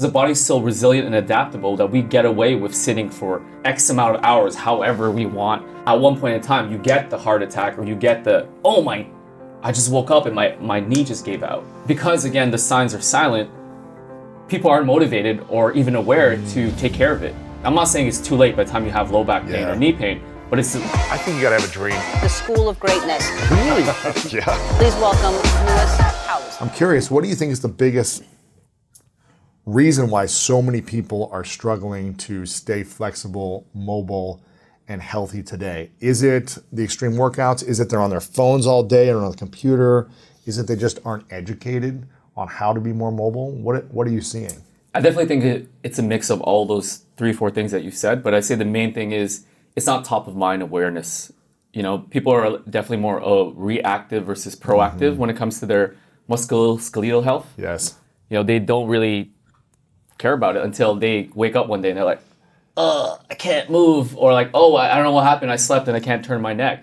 The body's so resilient and adaptable that we get away with sitting for X amount of hours, however we want. At one point in time, you get the heart attack or you get the, oh my, I just woke up and my knee just gave out. Because again, the signs are silent, people aren't motivated or even aware to take care of it. I'm not saying it's too late by the time you have low back pain or knee pain, but it's... I think you gotta have a dream. The School of Greatness. Really? Yeah. Please welcome Lewis House. I'm curious, what do you think is the biggest reason why so many people are struggling to stay flexible, mobile, and healthy today? Is it the extreme workouts? Is it they're on their phones all day or on the computer? Is it they just aren't educated on how to be more mobile? What are you seeing? I definitely think it's a mix of all those 3-4 things that you said, but I'd say the main thing is it's not top of mind awareness. You know, people are definitely more reactive versus proactive when it comes to their musculoskeletal health. Yes. You know, they don't really care about it until they wake up one day and they're like, I can't move, or like, oh, I don't know what happened, I slept and I can't turn my neck.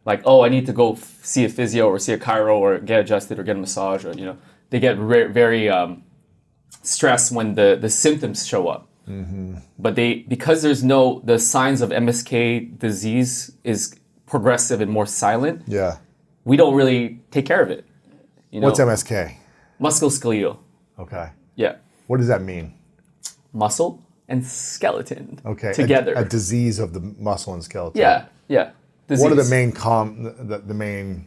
Like, oh, I need to go see a physio or see a chiro or get adjusted or get a massage, or, you know, they get very stressed when the symptoms show up. But because there's the signs of MSK disease is progressive and more silent, we don't really take care of it. You know? What's MSK? Musculoskeletal. Okay. Yeah. What does that mean? Muscle and skeleton together. A disease of the muscle and skeleton. Yeah. Disease. What are the main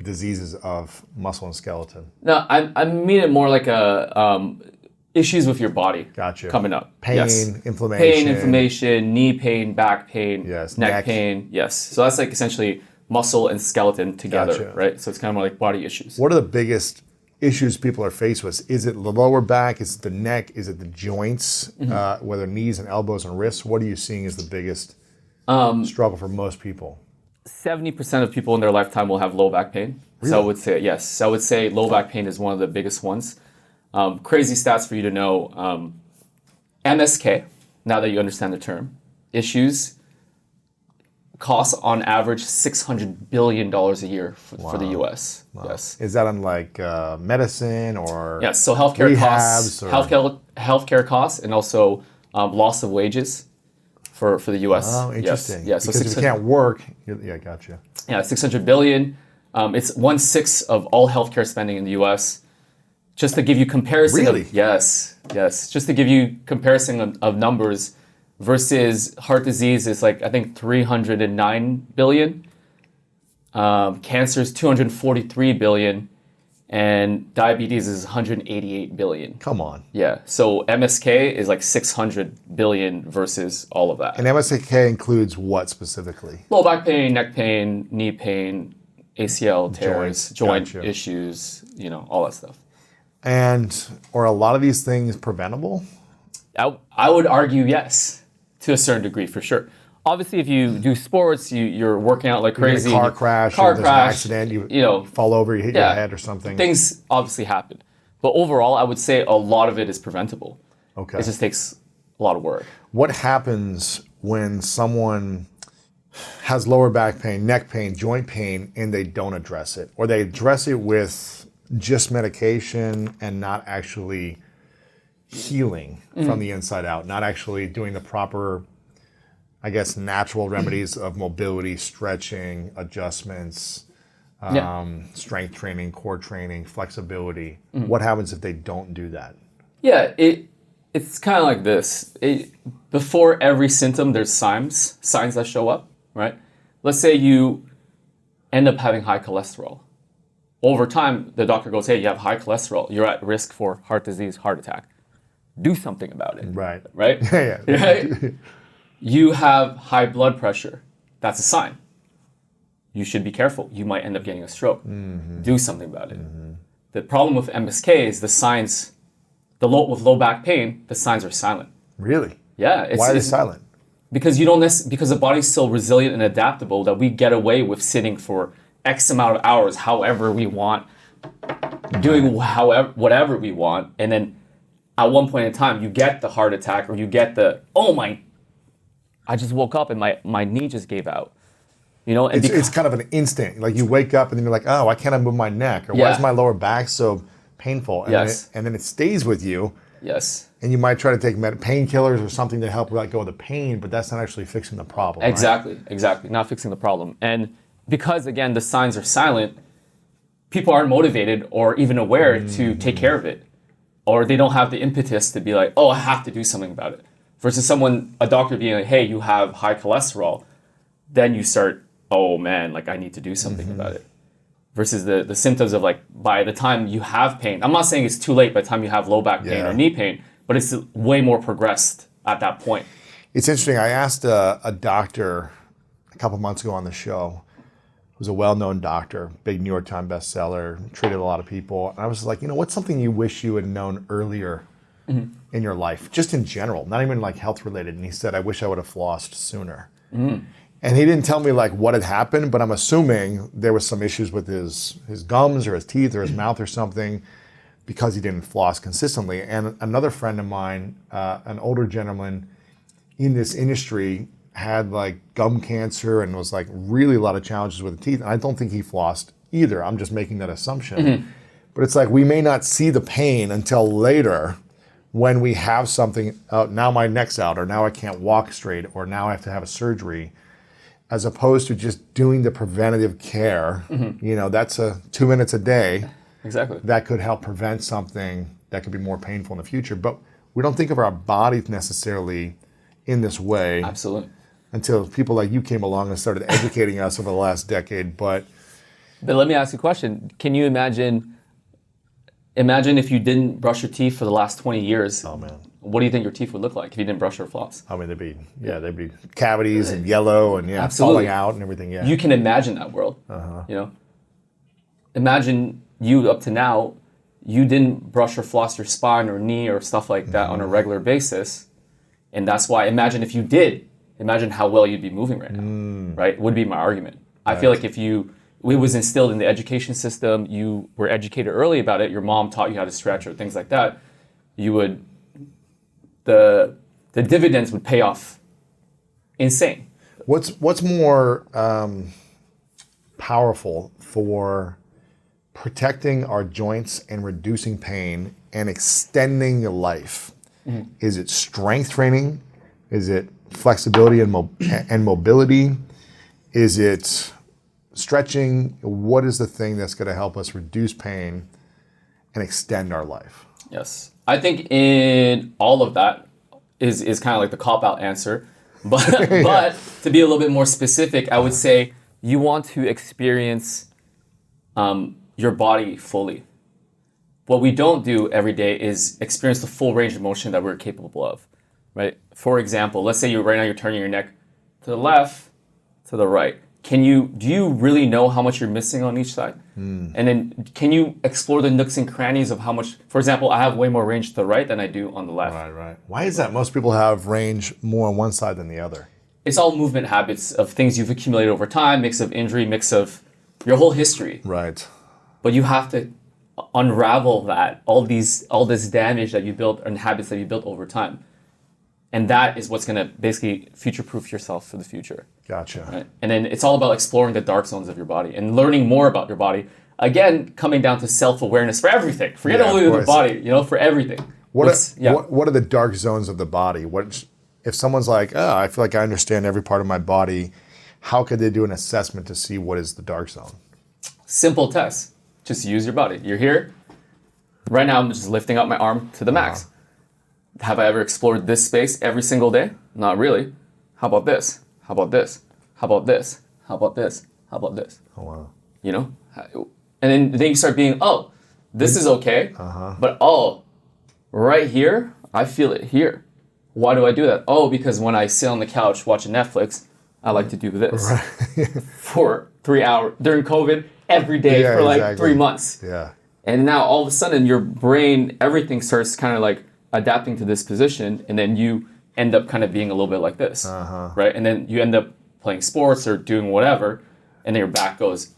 diseases of muscle and skeleton? No, I mean it more like issues with your body. Gotcha. Coming up. Pain, inflammation. Pain, inflammation, knee pain, back pain, neck pain. Yes. So that's like essentially muscle and skeleton together, right? So it's kind of more like body issues. What are the biggest issues people are faced with? Is it the lower back? Is it the neck? Is it the joints? Whether knees and elbows and wrists? What are you seeing as the biggest struggle for most people? 70% of people in their lifetime will have low back pain. Really? So I would say, yes. I would say low back pain is one of the biggest ones. Crazy stats for you to know. MSK, now that you understand the term, issues cost on average $600 billion a year for the U.S. Wow. Yes. Is that on like medicine or yes? So healthcare costs, healthcare costs, and also loss of wages for the U.S. Oh, interesting. Yes. Because if you can't work, gotcha. Yeah, $600 billion. It's 1/6 of all healthcare spending in the U.S. Just to give you comparison. Really? Yes. Just to give you comparison of numbers. Versus heart disease is like, I think, 309 billion. Cancer is 243 billion. And diabetes is 188 billion. Come on. Yeah. So MSK is like 600 billion versus all of that. And MSK includes what specifically? Low back pain, neck pain, knee pain, ACL tears, joint issues, you know, all that stuff. And are a lot of these things preventable? I would argue yes. To a certain degree, for sure. Obviously, if you do sports, you're working out like crazy. Car crash, there's an accident, you know, fall over, you hit your head or something. Things obviously happen. But overall, I would say a lot of it is preventable. Okay. It just takes a lot of work. What happens when someone has lower back pain, neck pain, joint pain, and they don't address it? Or they address it with just medication and not actually healing from the inside out, not actually doing the proper, I guess, natural remedies of mobility, stretching, adjustments, strength training, core training, flexibility. What happens if they don't do that? Yeah, it's kind of like this. Before every symptom, there's signs that show up, right? Let's say you end up having high cholesterol. Over time, the doctor goes, hey, you have high cholesterol. You're at risk for heart disease, heart attack. Do something about it. Right. Yeah. Right? You have high blood pressure. That's a sign. You should be careful. You might end up getting a stroke. Do something about it. The problem with MSK is the signs, with low back pain, the signs are silent. Really? Yeah. Why are they silent? Because because the body's so resilient and adaptable that we get away with sitting for X amount of hours, however we want, doing whatever we want, and then at one point in time, you get the heart attack or you get the, oh my, I just woke up and my knee just gave out. You know, and it's kind of an instant. Like you wake up and then you're like, oh, why can't I move my neck? Or why is my lower back so painful? And, yes. then it stays with you. Yes. And you might try to take painkillers or something to help let go of the pain, but that's not actually fixing the problem. Right? Exactly. Not fixing the problem. And because, again, the signs are silent, people aren't motivated or even aware to take care of it. Or they don't have the impetus to be like, oh, I have to do something about it. Versus a doctor being like, hey, you have high cholesterol. Then you start, oh man, like I need to do something about it. Versus the symptoms of like, by the time you have pain, I'm not saying it's too late by the time you have low back pain or knee pain, but it's way more progressed at that point. It's interesting. I asked a doctor a couple months ago on the show, who's a well-known doctor, big New York Times bestseller, treated a lot of people. And I was like, what's something you wish you had known earlier in your life, just in general, not even like health related? And he said, I wish I would have flossed sooner. And he didn't tell me like what had happened, but I'm assuming there was some issues with his gums or his teeth or his mouth or something because he didn't floss consistently. And another friend of mine, an older gentleman in this industry, had like gum cancer and was like really a lot of challenges with the teeth. And I don't think he flossed either. I'm just making that assumption. But it's like we may not see the pain until later when we have something, now my neck's out, or now I can't walk straight, or now I have to have a surgery, as opposed to just doing the preventative care. That's 2 minutes a day. Exactly. That could help prevent something that could be more painful in the future. But we don't think of our bodies necessarily in this way. Absolutely. Until people like you came along and started educating us over the last decade. But let me ask you a question. Can you imagine if you didn't brush your teeth for the last 20 years? Oh man. What do you think your teeth would look like if you didn't brush or floss? I mean, there'd be cavities and yellow and Absolutely. falling out and everything. Yeah. You can imagine that world. Imagine you up to now, you didn't brush or floss your spine or knee or stuff like that on a regular basis. And that's why, imagine if you did, imagine how well you'd be moving right now, right? Would be my argument. I feel like if it was instilled in the education system, you were educated early about it, your mom taught you how to stretch or things like that, the dividends would pay off insane. What's more powerful for protecting our joints and reducing pain and extending your life? Is it strength training? Is it flexibility and mobility? Is it stretching? What is the thing that's going to help us reduce pain and extend our life? Yes. I think in all of that is kind of like the cop-out answer. But but to be a little bit more specific, I would say you want to experience your body fully. What we don't do every day is experience the full range of motion that we're capable of. Right? For example, let's say right now you're turning your neck to the left, to the right. Do you really know how much you're missing on each side? And then can you explore the nooks and crannies of how much, for example, I have way more range to the right than I do on the left. Right. Why is that? Most people have range more on one side than the other. It's all movement habits of things you've accumulated over time, mix of injury, mix of your whole history. Right. But you have to unravel that, all this damage that you built and habits that you built over time. And that is what's going to basically future-proof yourself for the future. Gotcha. Right? And then it's all about exploring the dark zones of your body and learning more about your body. Again, coming down to self-awareness for everything. Forget only the body, for everything. What are the dark zones of the body? If someone's like, I feel like I understand every part of my body, how could they do an assessment to see what is the dark zone? Simple test. Just use your body. You're here. Right now, I'm just lifting up my arm to the max. Have I ever explored this space every single day? Not really. How about this? How about this? How about this? How about this? How about this? Oh, wow. And then you start being, this is okay. But right here, I feel it here. Why do I do that? Because when I sit on the couch watching Netflix, I like to do this for 3 hours during COVID every day for 3 months. Yeah. And now all of a sudden your brain, everything starts kind of like adapting to this position, and then you end up kind of being a little bit like this, right? And then you end up playing sports or doing whatever, and then your back goes,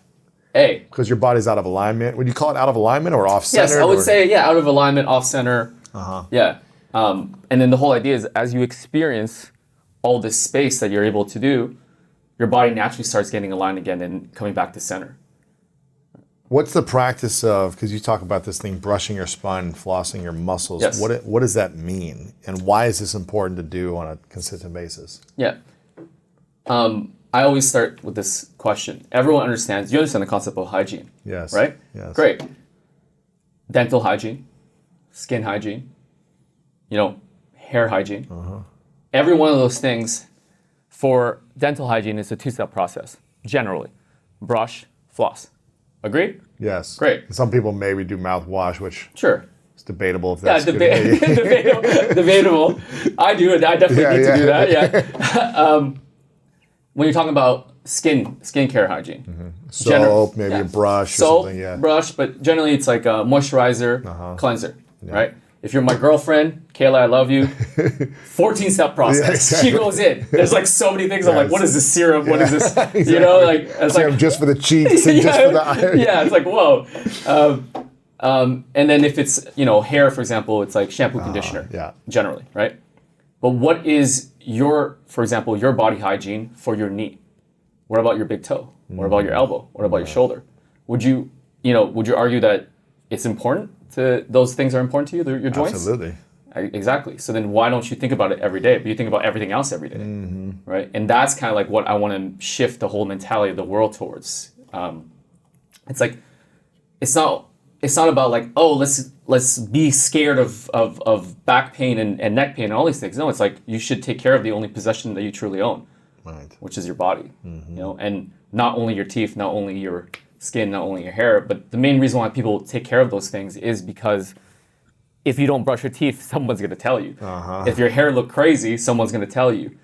hey. Because your body's out of alignment. Would you call it out of alignment or off center? Yes, I would say, out of alignment, off center. Yeah. And then the whole idea is as you experience all this space that you're able to do, your body naturally starts getting aligned again and coming back to center. What's the practice of, because you talk about this thing, brushing your spine and flossing your muscles. Yes. What does that mean? And why is this important to do on a consistent basis? Yeah. I always start with this question. Everyone understands, you understand the concept of hygiene. Yes. Right? Yes. Great. Dental hygiene, skin hygiene, hair hygiene. Every one of those things for dental hygiene is a two-step process, generally. Brush, floss. Agreed? Yes. Great. Some people maybe do mouthwash, which Sure. is debatable if that's good. Debatable. I do it. I definitely need to do that, yeah. When you're talking about skincare hygiene. Soap, maybe a brush or something, yeah. Brush, but generally it's like a moisturizer, cleanser, right? If you're my girlfriend, Kayla, I love you. 14-step process. Yeah, exactly. She goes in. There's like so many things. I'm like, what is this serum? What is this? Exactly. It's serum like just for the cheeks and just for the eyes. Yeah, it's like whoa. And then if it's hair, for example, it's like shampoo, conditioner. Yeah. Generally, right? But what is for example, your body hygiene for your knee? What about your big toe? What about your elbow? What about your shoulder? Would you argue that it's important those things are important to you, your joints? Absolutely. Exactly. So then why don't you think about it every day, but you think about everything else every day, right? And that's kind of like what I want to shift the whole mentality of the world towards. It's like, it's not about like, oh, let's be scared of back pain and neck pain and all these things. No, it's like you should take care of the only possession that you truly own, right, which is your body. And not only your teeth, not only your skin, not only your hair, but the main reason why people take care of those things is because if you don't brush your teeth, someone's going to tell you. If your hair look crazy, someone's going to tell you.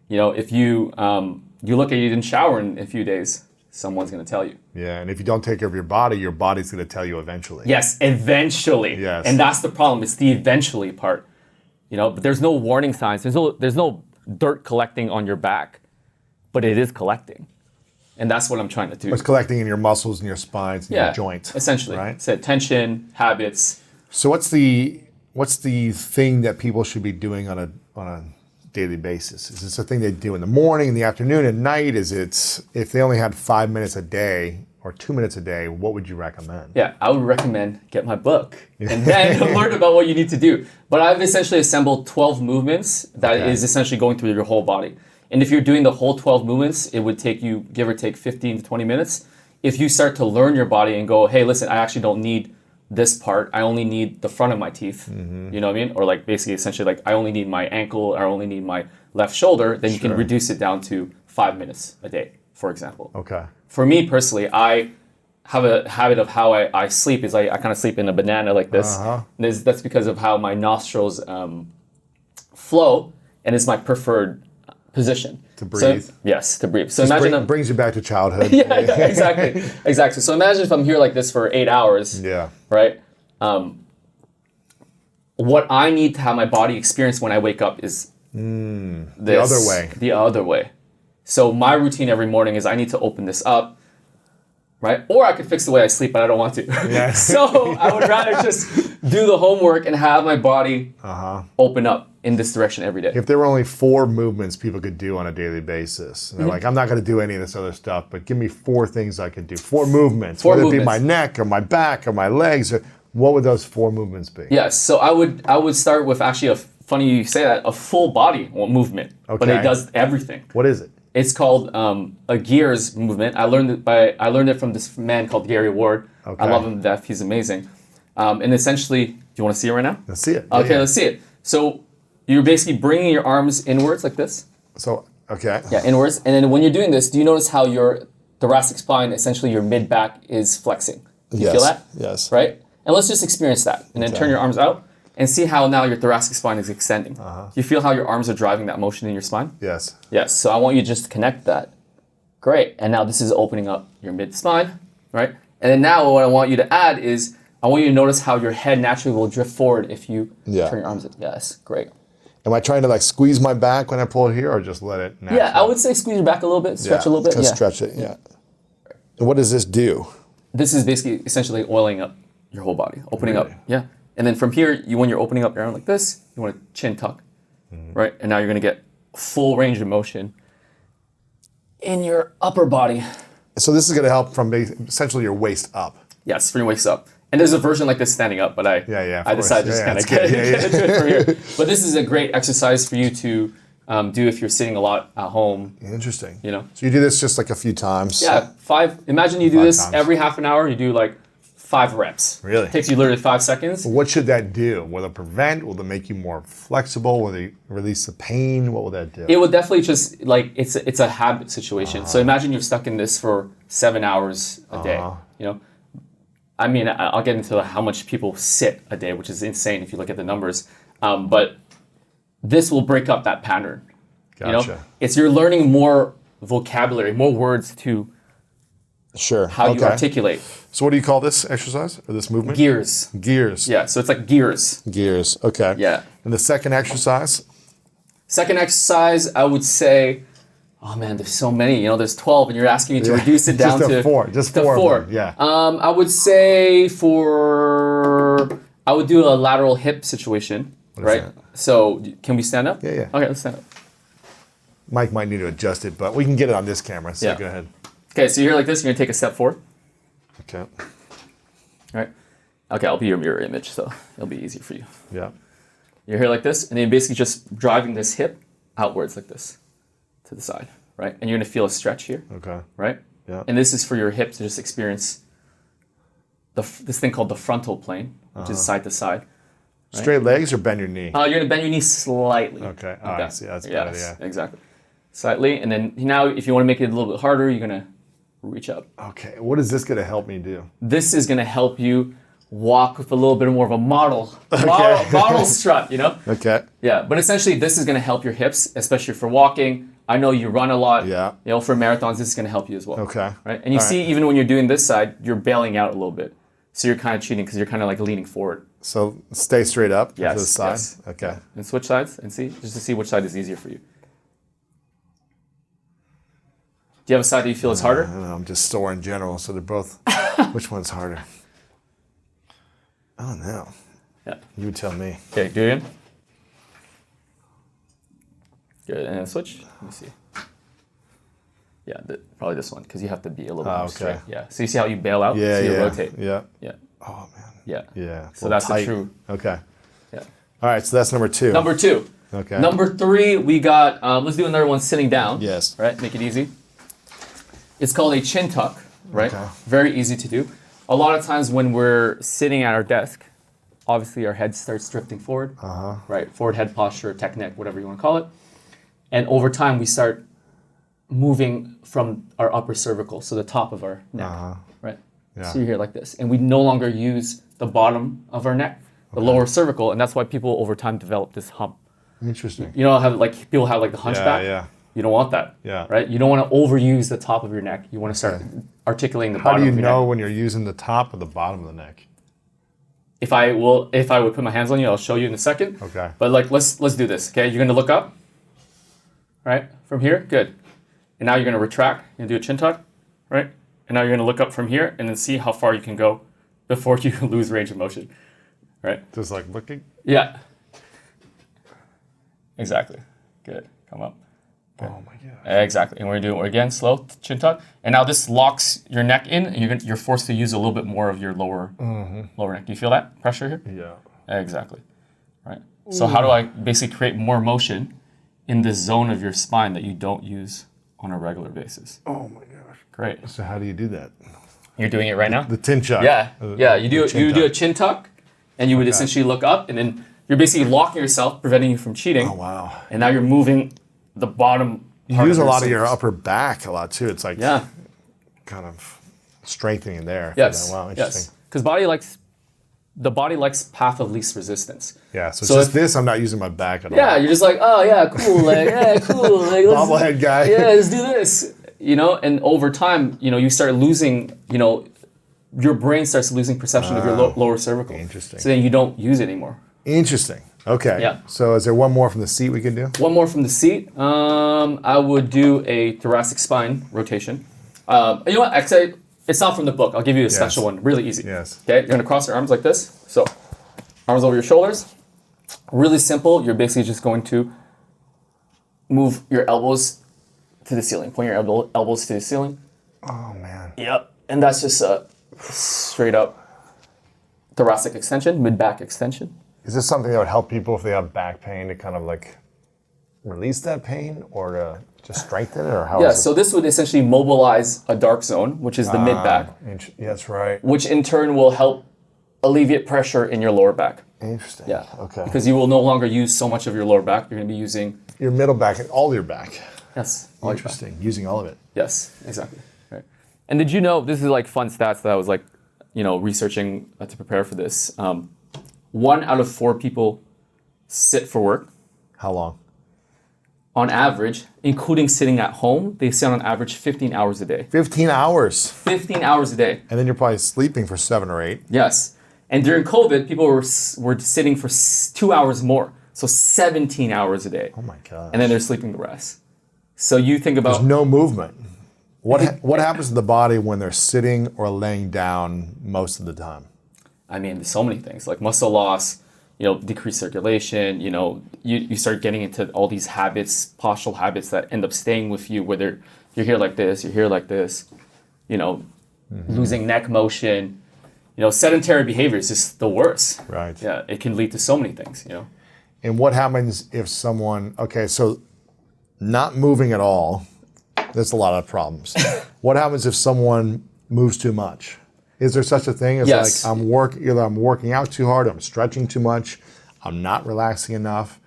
If you look at you didn't shower in a few days, someone's going to tell you. Yeah, and if you don't take care of your body's going to tell you eventually. Yes, eventually. Yes. And that's the problem. It's the eventually part. But there's no warning signs. There's no dirt collecting on your back, but it is collecting. And that's what I'm trying to do. It's collecting in your muscles and your spines and your joints. Essentially. Right? So tension, habits. So what's the thing that people should be doing on a daily basis? Is this a thing they do in the morning, in the afternoon, at night? If they only had 5 minutes a day or 2 minutes a day, what would you recommend? Yeah, I would recommend get my book and then learn about what you need to do. But I've essentially assembled 12 movements that is essentially going through your whole body. And if you're doing the whole 12 movements, it would take you, give or take, 15 to 20 minutes. If you start to learn your body and go, hey, listen, I actually don't need this part. I only need the front of my teeth. You know what I mean? Or like basically, essentially, like I only need my ankle, or I only need my left shoulder. Then you can reduce it down to 5 minutes a day, for example. Okay. For me personally, I have a habit of how I sleep is I kind of sleep in a banana like this. That's because of how my nostrils flow, and it's my preferred position. To breathe. Yes, to breathe. So imagine brings you back to childhood. yeah, exactly. So imagine if I'm here like this for 8 hours. Yeah. Right? What I need to have my body experience when I wake up is the other way. The other way. So my routine every morning is I need to open this up, right? Or I could fix the way I sleep, but I don't want to. Yeah. So I would rather just do the homework and have my body open up in this direction every day. If there were only 4 movements people could do on a daily basis, and they're like, I'm not going to do any of this other stuff, but give me 4 things I could do. 4 movements, whether it be my neck or my back or my legs. What would those 4 movements be? Yes, so I would start with actually funny you say that, a full body movement, but it does everything. What is it? It's called a gears movement. I learned it from this man called Gary Ward. Okay. I love him to death. He's amazing. And essentially, do you want to see it right now? Let's see it. Okay, let's see it. So you're basically bringing your arms inwards like this. So, okay. Yeah, inwards. And then when you're doing this, do you notice how your thoracic spine, essentially your mid-back, is flexing? Do you feel that? Yes. Right? And let's just experience that. And then turn your arms out and see how now your thoracic spine is extending. You feel how your arms are driving that motion in your spine? Yes. Yes. So I want you just to connect that. Great. And now this is opening up your mid-spine, right? And then now what I want you to add is I want you to notice how your head naturally will drift forward if you turn your arms. Yes. Great. Am I trying to like squeeze my back when I pull it here, or just let it naturally? Yeah, I would say squeeze your back a little bit, stretch a little bit. Yeah, stretch it, yeah. And what does this do? This is basically essentially oiling up your whole body, opening up. Yeah. And then from here, when you're opening up your arm like this, you want to chin tuck, right? And now you're going to get full range of motion in your upper body. So this is going to help from essentially your waist up. Yes, from your waist up. And there's a version like this standing up, but I decided to just kind of get into it from here. But this is a great exercise for you to do if you're sitting a lot at home. Interesting. You know. So you do this just like a few times. Yeah, 5. Imagine you do 5 this times. every half an hour. You do like 5 reps. Really? Takes you literally 5 seconds. What should that do? Will it prevent? Will it make you more flexible? Will it release the pain? What will that do? It would definitely just like it's a habit situation. So imagine you're stuck in this for 7 hours a day. You know, I mean, I'll get into how much people sit a day, which is insane if you look at the numbers. But this will break up that pattern. Gotcha. You know, it's you're learning more vocabulary, more words to how you articulate. So what do you call this exercise or this movement? Gears. Gears. Yeah, so it's like gears. Gears. Okay. Yeah. And the second exercise? Second exercise, I would say, oh man, there's so many. You know, there's 12, and you're asking me to reduce it down to 4. Just 4. 4. Yeah. I would say I would do a lateral hip situation, right? that? So can we stand up? Yeah. Okay, let's stand up. Mike might need to adjust it, but we can get it on this camera. So Yeah. go ahead. Okay, so you're like this. You're gonna take a step forward. Okay. All right. Okay, I'll be your mirror image, so it'll be easier for you. Yeah. You're here like this, and then you're basically just driving this hip outwards like this to the side, right? And you're gonna feel a stretch here, Okay. right? Yeah. And this is for your hip to just experience this thing called the frontal plane, which is side to side. Straight legs or bend your knee? You're gonna bend your knee slightly. Okay. All right. See, that's Yes, better. Yeah. exactly. Slightly, and then now if you want to make it a little bit harder, you're gonna reach up. Okay. What is this going to help me do? This is gonna help you walk with a little bit more of a model strut, you know? Okay. Yeah, but essentially this is gonna help your hips, especially for walking. I know you run a lot. Yeah. You know, for marathons, this is gonna help you as well. Okay. Right? And you All see, right. even when you're doing this side, you're bailing out a little bit. So you're kind of cheating because you're kind of like leaning forward. So stay straight up Yes, to the side. yes. Okay. And switch sides and see, just to see which side is easier for you. Do you have a side that you feel is harder? I don't know. I'm just sore in general, so they're both. Which one's harder? I don't know. Yeah. You would tell me. Okay, do it again. Good, and then switch. Let me see. Yeah, probably this one, because you have to be a little more okay. straight. Yeah. So you see how you bail out? Yeah, so you yeah. rotate. Yeah. Yeah. Oh man. Yeah. Yeah. So that's the true. Okay. Yeah. All right. So that's number 2. Number 2. Okay. Number 3, we got. Let's do another one sitting down. Yes. Right. Make it easy. It's called a chin tuck. Right. Okay. Very easy to do. A lot of times when we're sitting at our desk, obviously our head starts drifting forward. Right. Forward head posture, technique, whatever you want to call it. And over time, we start moving from our upper cervical, so the top of our neck, right? Yeah. So you're here like this, and we no longer use the bottom of our neck, the lower cervical, and that's why people over time develop this hump. Interesting. You know how like people have like the hunchback? Yeah. You don't want that. Yeah. Right? You don't want to overuse the top of your neck. You want to start articulating the How bottom do you of your know neck. when you're using the top or the bottom of the neck? If I would put my hands on you, I'll show you in a second. Okay. But like let's do this. Okay, you're gonna look up. Right? From here? Good. And now you're gonna retract and do a chin tuck, right? And now you're gonna look up from here and then see how far you can go before you lose range of motion. Right? Just like looking. Yeah. Exactly. Good. Come up. Good. Oh my god. Exactly. And we're gonna do it again, slow chin tuck. And now this locks your neck in, and you're forced to use a little bit more of your lower neck. Do you feel that pressure here? Yeah. Exactly. Right. So how do I basically create more motion in this zone of your spine that you don't use on a regular basis? Oh my gosh. Great. So how do you do that? You're doing it right now? The chin tuck. Yeah. Yeah. You do chin a chin tuck, and you would essentially look up, and then you're basically locking yourself, preventing you from cheating. Oh wow. And now you're moving the bottom. You use a lot of your upper back a lot too. It's like Yeah. kind of strengthening there. Yes. Wow, interesting. Yes. Because the body likes path of least resistance. Yeah, so it's So just if- this, I'm not using my back at all. Yeah, you're just like, oh yeah, cool, like yeah, cool, like let's, Bobblehead guy. yeah, let's do this. You know, and over time, you know, you start losing, you know, your brain starts losing perception of your lower cervical. Interesting. So then you don't use it anymore. Interesting. Okay. Yeah. So is there one more from the seat we can do? One more from the seat. I would do a thoracic spine rotation. You know what? Actually, it's not from the book. I'll give you a special one. Really easy. Yes. Okay, you're gonna cross your arms like this. So, arms over your shoulders. Really simple. You're basically just going to move your elbows to the ceiling. Point your elbows to the ceiling. Oh man. Yep. And that's just a straight up thoracic extension, mid-back extension. Is this something that would help people if they have back pain to kind of like release that pain or to just strengthen it, or how? Yeah, is it? so this would essentially mobilize a dark zone, which is the mid-back, That's right. which in turn will help alleviate pressure in your lower back. Interesting. Yeah. Okay. Because you will no longer use so much of your lower back. You're going to be using... Your middle back and all your back. Yes. all your back. Interesting. Using all of it. Yes, exactly. Right. And did you know, this is like fun stats that I was like, researching to prepare for this. 1 out of 4 people sit for work. How long? On average, including sitting at home, they sit on average 15 hours a day. 15 hours. 15 hours a day. And then you're probably sleeping for 7 or 8. Yes. And during COVID, people were sitting for 2 hours more. So 17 hours a day. Oh my gosh. And then they're sleeping the rest. So you think about... There's no movement. What happens to the body when they're sitting or laying down most of the time? I mean, there's so many things like muscle loss, decreased circulation, you start getting into all these habits, postural habits that end up staying with you, whether you're here like this, you're here like this, losing neck motion, sedentary behavior is just the worst. Right. Yeah, it can lead to so many things, And what happens if someone, so not moving at all, that's a lot of problems. What happens if someone moves too much? Is there such a thing as Yes. like either I'm working out too hard, I'm stretching too much, I'm not relaxing enough?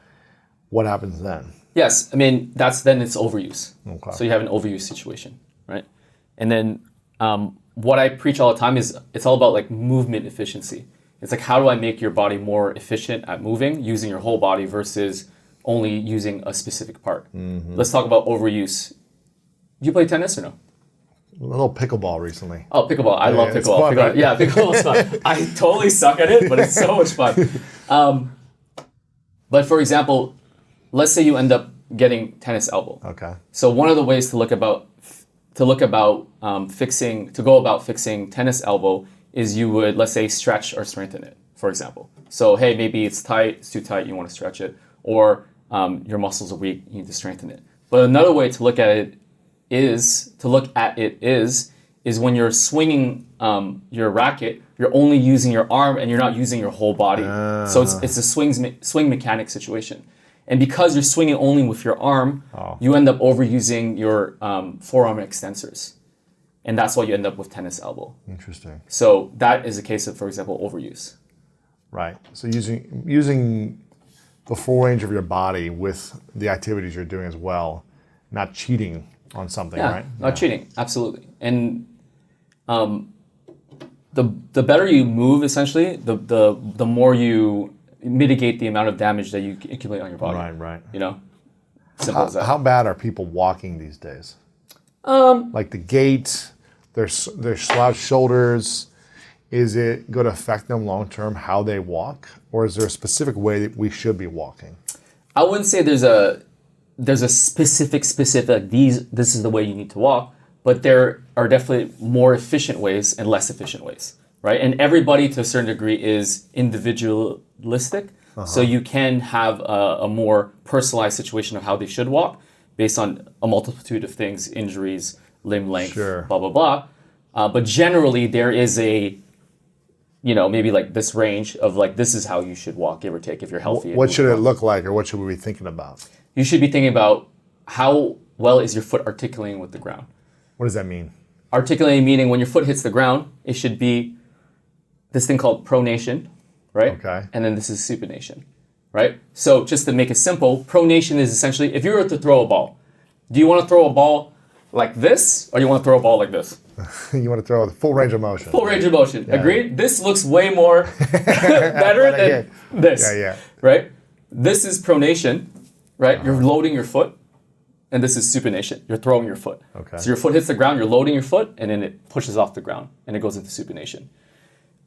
What happens then? Yes, I mean, then it's overuse. Okay. So you have an overuse situation, right? And then what I preach all the time is it's all about like movement efficiency. It's like, how do I make your body more efficient at moving, using your whole body versus only using a specific part? Mm-hmm. Let's talk about overuse. Do you play tennis or no? A little pickleball recently. Oh, pickleball. I love it's pickleball. fun, right? Yeah, pickleball's fun. I totally suck at it, but it's so much fun. But for example, let's say you end up getting tennis elbow. Okay. So one of the ways to go about fixing tennis elbow is you would, let's say, stretch or strengthen it, for example. So hey, maybe it's tight, it's too tight, you want to stretch it, or your muscles are weak, you need to strengthen it. But another way to look at it is when you're swinging your racket, you're only using your arm and you're not using your whole body. So it's a swing mechanic situation. And because you're swinging only with your arm, you end up overusing your forearm extensors. And that's why you end up with tennis elbow. Interesting. So that is a case of, for example, overuse. Right. So using the full range of your body with the activities you're doing as well, not cheating on something, Yeah, right? not cheating, absolutely. And the better you move, essentially, the more you mitigate the amount of damage that you accumulate on your body. Right. Simple as that. How bad are people walking these days? Like the gait, their slouched shoulders. Is it going to affect them long term how they walk, or is there a specific way that we should be walking? I wouldn't say there's a specific this is the way you need to walk, but there are definitely more efficient ways and less efficient ways, right? And everybody to a certain degree is individualistic, so you can have a more personalized situation of how they should walk based on a multitude of things, injuries, limb length, blah, blah, blah. But generally there is maybe like this range of like, this is how you should walk, give or take, if you're healthy. What should it look like, or what should we be thinking about? You should be thinking about how well is your foot articulating with the ground. What does that mean? Articulating meaning when your foot hits the ground, it should be this thing called pronation, right? Okay. And then this is supination, right? So just to make it simple, pronation is essentially, if you were to throw a ball, do you want to throw a ball like this, or you want to throw a ball like this? You want to throw the full range of motion. Full range of motion. Yeah. Agreed? This looks way more better than this. Yeah. Right? This is pronation, right? You're loading your foot. And this is supination. You're throwing your foot. Okay. So your foot hits the ground, you're loading your foot, and then it pushes off the ground, and it goes into supination.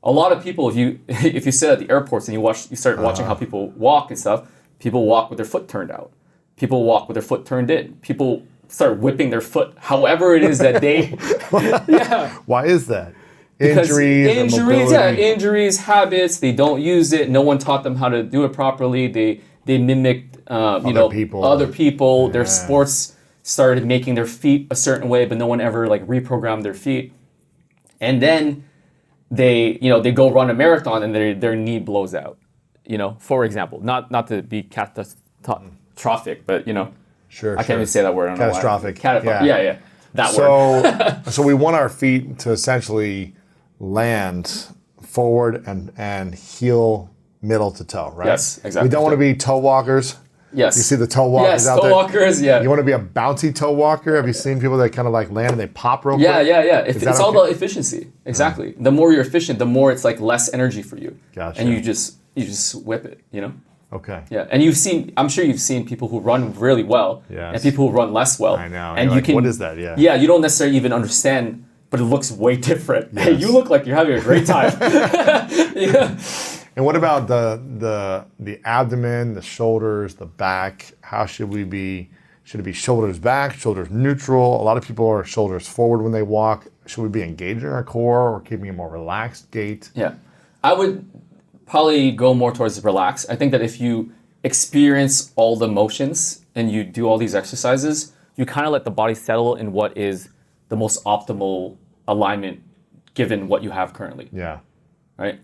A lot of people, if you sit at the airports and you start watching how people walk and stuff, people walk with their foot turned out. People walk with their foot turned in. People start whipping their foot, however it is that they... Yeah. Why is that? Because Injuries, habits, they don't use it. No one taught them how to do it properly. They mimicked other people. Yeah. Their sports started making their feet a certain way, but no one ever like reprogrammed their feet. And then they go run a marathon and their knee blows out. For example, not to be catastrophic, but Sure. I can't even say that word. I don't know why. Catastrophic. Yeah. That word. So we want our feet to essentially land forward and heel middle to toe, right? Yes, exactly. We don't want to be toe walkers. Yes. You see the toe walkers out toe there? walkers, yeah. You want to be a bouncy toe walker? Have you seen people that kind of like land and they pop real Yeah. quick? It's all about efficiency. Exactly. The more you're efficient, the more it's like less energy for you. Gotcha. And you just whip it, Okay. Yeah. And I'm sure you've seen people who run really well Yes. and people who run less well. I know. And You're like, what is that? Yeah. Yeah, you don't necessarily even understand, but it looks way different. Yes. Hey, you look like you're having a great time. Yeah. And what about the abdomen, the shoulders, the back? How should we be? Should it be shoulders back, shoulders neutral? A lot of people are shoulders forward when they walk. Should we be engaging our core or keeping a more relaxed gait? Yeah. I would probably go more towards relax. I think that if you experience all the motions and you do all these exercises, you kind of let the body settle in what is the most optimal alignment given what you have currently. Yeah. Right?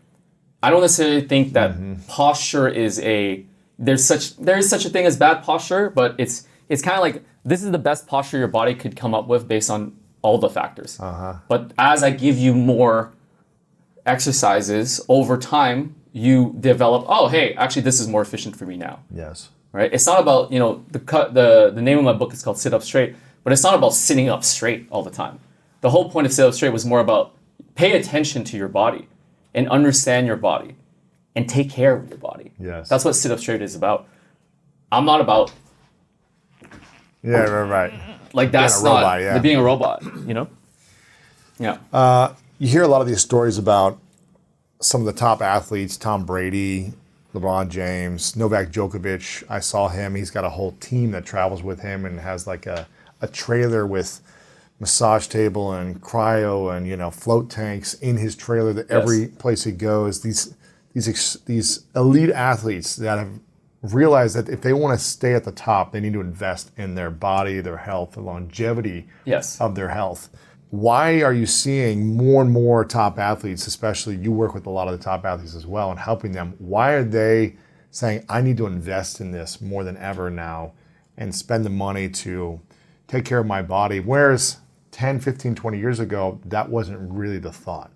I don't necessarily think that posture is there is such a thing as bad posture, but it's kind of like this is the best posture your body could come up with based on all the factors. But as I give you more exercises over time, you develop, oh, hey, actually this is more efficient for me now. Yes. Right? It's not about, the name of my book is called Sit Up Straight, but it's not about sitting up straight all the time. The whole point of Sit Up Straight was more about pay attention to your body and understand your body and take care of your body. Yes. That's what Sit Up Straight is about. I'm not about Yeah, right. like that's Being a robot, not yeah. being a robot, Yeah. You hear a lot of these stories about some of the top athletes, Tom Brady, LeBron James, Novak Djokovic. I saw him. He's got a whole team that travels with him and has like a trailer with massage table and cryo and float tanks in his trailer that every place he goes. These elite athletes that have realized that if they want to stay at the top, they need to invest in their body, their health, the longevity of their health. Why are you seeing more and more top athletes, especially you work with a lot of the top athletes as well and helping them? Why are they saying, I need to invest in this more than ever now and spend the money to take care of my body? Whereas 10, 15, 20 years ago, that wasn't really the thought.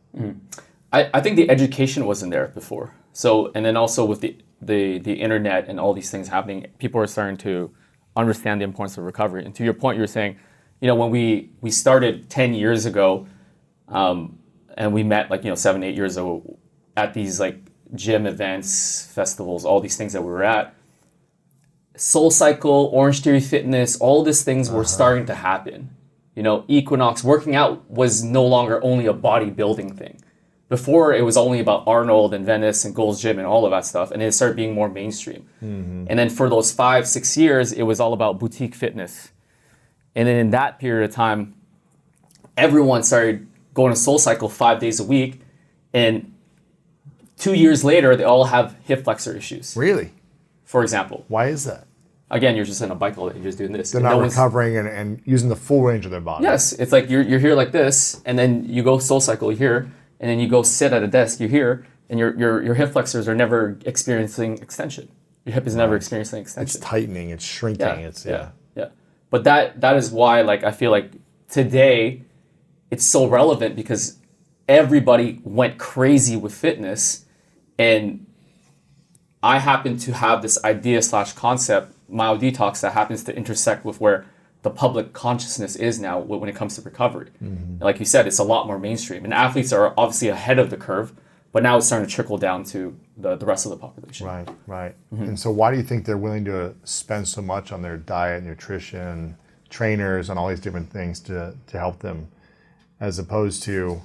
I think the education wasn't there before. So, and then also with the internet and all these things happening, people are starting to understand the importance of recovery. And to your point, you were saying, when we started 10 years ago, and we met 7, 8 years ago at these gym events, festivals, all these things that we were at, Soul Cycle, Orange Theory Fitness, all these things were starting to happen. Equinox, working out was no longer only a bodybuilding thing. Before, it was only about Arnold and Venice and Gold's Gym and all of that stuff, and it started being more mainstream. And then for those 5, 6 years, it was all about boutique fitness. And then in that period of time, everyone started going to Soul Cycle 5 days a week, and 2 years later, they all have hip flexor issues. Really? For example. Why is that? Again, you're just in a bike all day, you're just doing this. They're not recovering and using the full range of their body. Yes, it's like you're here like this, and then you go Soul Cycle here, and then you go sit at a desk, you're here, and your hip flexors are never experiencing extension. Your hip is never experiencing extension. It's tightening, it's shrinking, Yeah. But that is why I feel like today it's so relevant because everybody went crazy with fitness, and I happen to have this idea / concept, Myo Detox, that happens to intersect with where the public consciousness is now when it comes to recovery. Like you said, it's a lot more mainstream, and athletes are obviously ahead of the curve, but now it's starting to trickle down to the rest of the population. Right. And so why do you think they're willing to spend so much on their diet, nutrition, trainers, and all these different things to help them, as opposed to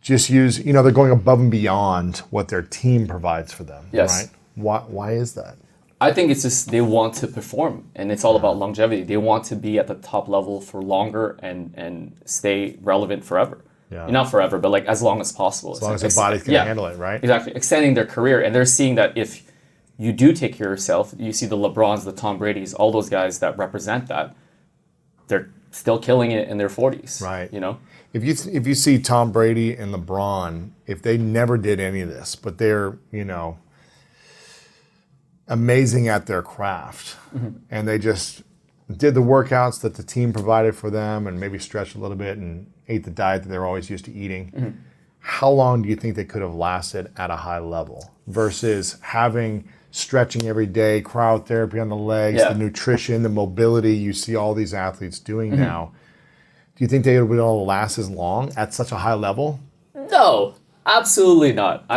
just use, they're going above and beyond what their team provides for them, Yes. right? Why is that? I think it's just they want to perform, and it's all about longevity. They want to be at the top level for longer and stay relevant forever. Yeah. Not forever, but as long as possible. As long as their bodies can handle it, right? Exactly. Extending their career. And they're seeing that if you do take care of yourself, you see the LeBrons, the Tom Brady's, all those guys that represent that, they're still killing it in their 40s. Right. You know? If you see Tom Brady and LeBron, if they never did any of this, but they're, amazing at their craft, and they just did the workouts that the team provided for them and maybe stretched a little bit and ate the diet that they're always used to eating, how long do you think they could have lasted at a high level versus having stretching every day, cryotherapy on the legs, the nutrition, the mobility you see all these athletes doing now? Do you think they would be able to last as long at such a high level? No, absolutely not.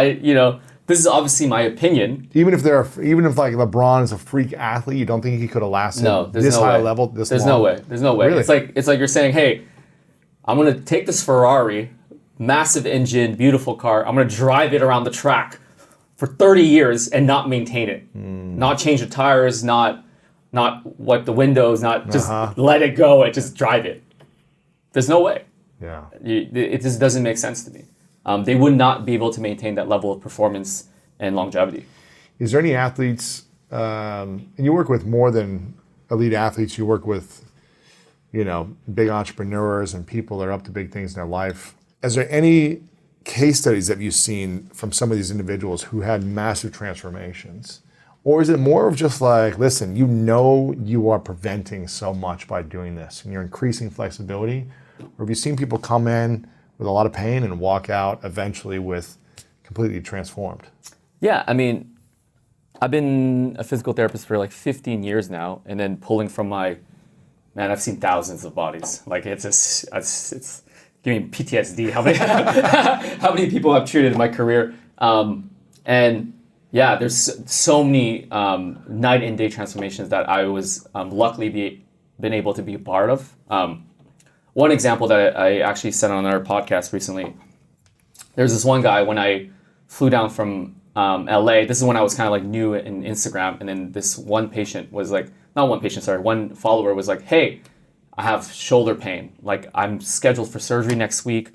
This is obviously my opinion. Even if like LeBron is a freak athlete, you don't think he could have lasted this high level this long? There's no way. Really? It's like you're saying, hey, I'm gonna take this Ferrari, massive engine, beautiful car. I'm gonna drive it around the track for 30 years and not maintain it, not change the tires, not wipe the windows, not just let it go and just drive it. There's no way. Yeah. It just doesn't make sense to me. They would not be able to maintain that level of performance and longevity. Is there any athletes, and you work with more than elite athletes, you work with, big entrepreneurs and people that are up to big things in their life. Is there any case studies that you've seen from some of these individuals who had massive transformations? Or is it more of just like, listen, you are preventing so much by doing this and you're increasing flexibility? Or have you seen people come in with a lot of pain and walk out eventually with completely transformed? Yeah, I mean, I've been a physical therapist for like 15 years now, and then pulling from I've seen thousands of bodies. Like it's giving me PTSD. How many people I've treated in my career, and yeah, there's so many night and day transformations that I was luckily been able to be a part of. One example that I actually said on our podcast recently, there's this one guy when I flew down from LA. This is when I was kind of like new in Instagram, and then this one follower was like, hey, I have shoulder pain. Like, I'm scheduled for surgery next week.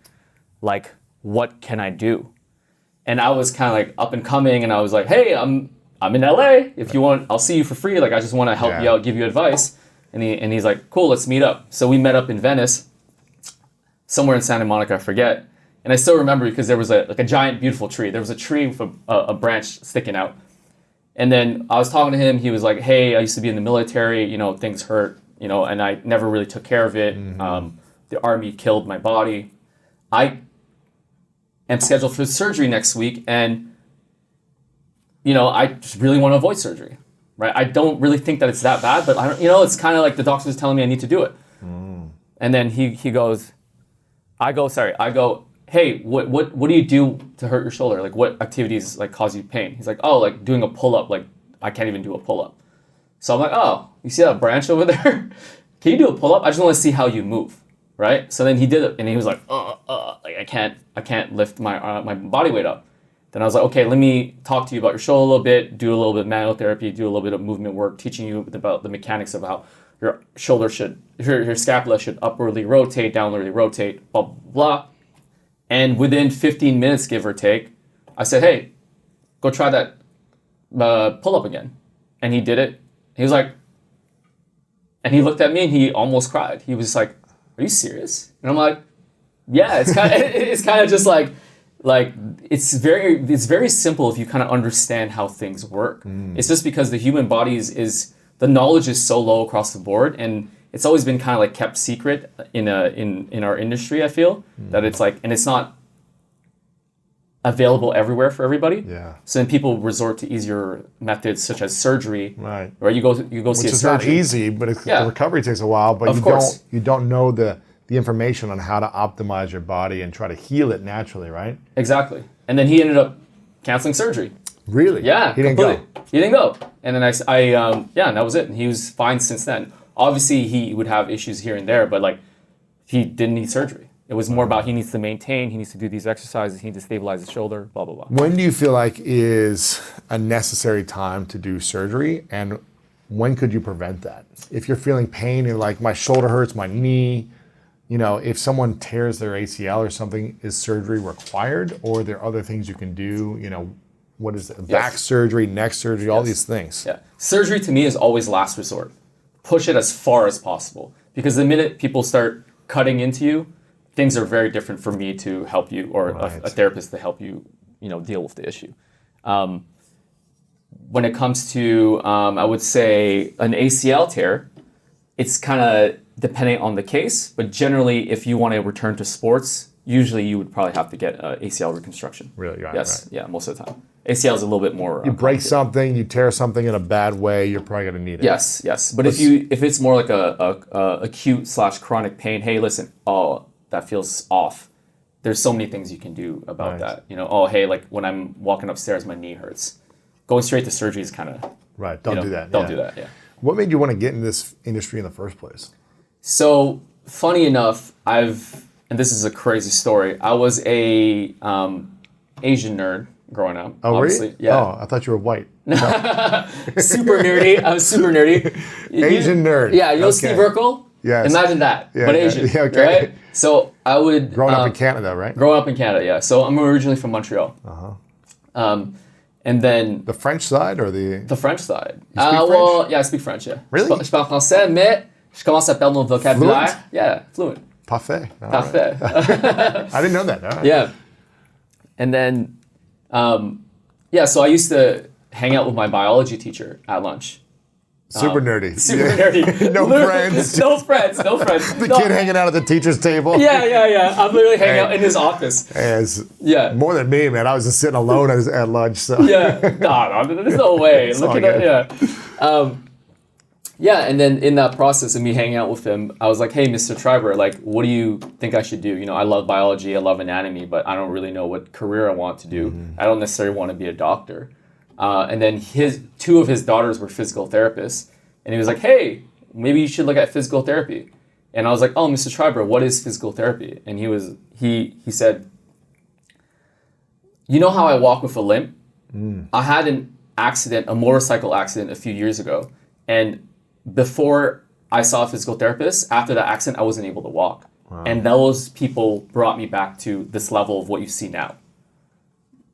Like, what can I do? And I was kind of like up and coming, and I was like, hey, I'm in LA. If you want, I'll see you for free. Like, I just want to help you out, give you advice. And he's like, cool, let's meet up. So we met up in Venice, somewhere in Santa Monica, I forget. And I still remember because there was a giant, beautiful tree. There was a tree with a branch sticking out. And then I was talking to him. He was like, hey, I used to be in the military. Things hurt, and I never really took care of it. The army killed my body. I am scheduled for surgery next week. And, I just really want to avoid surgery. Right? I don't really think that it's that bad, but I don't, it's kind of like the doctor's telling me I need to do it. And then he goes, I go, hey, what do you do to hurt your shoulder? Like, what activities like cause you pain? He's like, oh, like doing a pull-up. Like, I can't even do a pull-up. So I'm like, oh, you see that branch over there? Can you do a pull-up? I just want to see how you move, right? So then he did it, and he was like, like I can't lift my body weight up. Then I was like, okay, let me talk to you about your shoulder a little bit, do a little bit of manual therapy, do a little bit of movement work, teaching you about the mechanics of how your shoulder your scapula should upwardly rotate, downwardly rotate, blah, blah, blah. And within 15 minutes, give or take, I said, hey, go try that pull-up again. And he did it. He was like, and he looked at me and he almost cried. He was like, are you serious? And I'm like, yeah, it's kind of just like it's very simple if you kind of understand how things work. It's just because the human body is the knowledge is so low across the board, and it's always been kind of like kept secret in our industry. I feel that it's like, and it's not available everywhere for everybody. Yeah. So then people resort to easier methods such as surgery. Right. Or you go see a surgeon. Which is not easy, but the recovery takes a while. But you don't know the information on how to optimize your body and try to heal it naturally, right? Exactly. And then he ended up canceling surgery. Really? Yeah. He didn't go. He didn't go. And then and that was it. And he was fine since then. Obviously, he would have issues here and there, but like he didn't need surgery. It was more about he needs to maintain, he needs to do these exercises, he needs to stabilize his shoulder, blah, blah, blah. When do you feel like is a necessary time to do surgery, and when could you prevent that? If you're feeling pain and like my shoulder hurts, my knee, if someone tears their ACL or something, is surgery required, or are there other things you can do? What is it? Back surgery, neck surgery, all these things. Yeah. Surgery to me is always last resort. Push it as far as possible. Because the minute people start cutting into you, things are very different for me to help you, or a therapist to help you, deal with the issue. When it comes to, I would say, an ACL tear, it's kind of depending on the case, but generally, if you want to return to sports, usually you would probably have to get ACL reconstruction. Really? Right, yes. right. Yeah, most of the time. ACL is a little bit more. You break something, you tear something in a bad way, you're probably going to need it. Yes. But if it's more like a acute / chronic pain, hey, listen, that feels off. There's so many things you can do about that. Hey, like when I'm walking upstairs, my knee hurts. Going straight to surgery is kind of right. Don't do that. Don't do that. Yeah. What made you want to get in this industry in the first place? So funny enough, and this is a crazy story. I was a Asian nerd growing up. Oh, obviously. really? Yeah. Oh, I thought you were white. Super nerdy. I was super nerdy. Asian nerd. Yeah, Steve Urkel? Yes. Imagine that, Yeah, but yeah. Asian. Yeah, okay. Right? So I would... Growing up in Canada, right? Growing up in Canada, yeah. So I'm originally from Montreal. And then... The French side or the... The French side. You speak French? Well, yeah, I speak French, yeah. Really? Je parle français, mais je commence à perdre mon vocabulaire. Fluent? Yeah, fluent. Parfait. All Parfait. right. I didn't know that. All right. Yeah. And then, so I used to hang out with my biology teacher at lunch. Super nerdy. Super nerdy. No friends. No friends. The kid hanging out at the teacher's table. Yeah. I'm literally hanging out in his office. Yeah. More than me, man. I was just sitting alone at lunch. So. Yeah. No, there's no way. Look at that. Yeah. And then in that process of me hanging out with him, I was like, hey, Mr. Triber, like, what do you think I should do? I love biology, I love anatomy, but I don't really know what career I want to do. I don't necessarily want to be a doctor. And then two of his daughters were physical therapists. And he was like, hey, maybe you should look at physical therapy. And I was like, oh, Mr. Triber, what is physical therapy? And he said, you know how I walk with a limp? I had a motorcycle accident a few years ago. And before I saw a physical therapist, after that accident, I wasn't able to walk. Wow. And those people brought me back to this level of what you see now.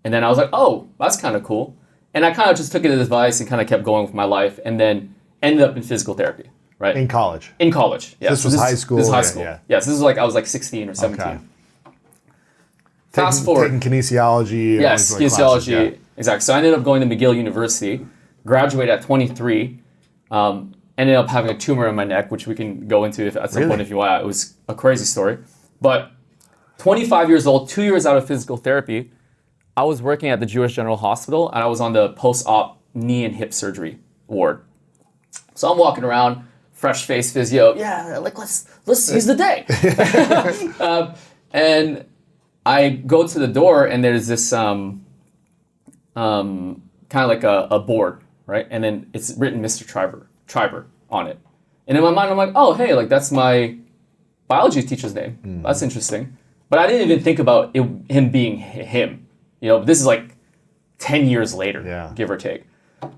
And then I was like, oh, that's kind of cool. And I kind of just took it as advice and kind of kept going with my life, and then ended up in physical therapy, right? In college? In college, yeah. This was high school? This is high school. Yeah. Yes, this is I was like 16 or 17. Okay. Fast forward. Taking kinesiology. Yes, kinesiology. Exactly. So I ended up going to McGill University, graduated at 23, ended up having a tumor in my neck, which we can go into at some point if you want. It was a crazy story. But 25 years old, 2 years out of physical therapy, I was working at the Jewish General Hospital, and I was on the post-op knee and hip surgery ward. So I'm walking around, fresh face physio. Yeah, like let's seize the day. And I go to the door, and there's this kind of like a board, right? And then it's written Mr. Triber on it. And in my mind, I'm like, oh, hey, like that's my biology teacher's name. That's interesting. But I didn't even think about him being him. This is like 10 years later, give or take.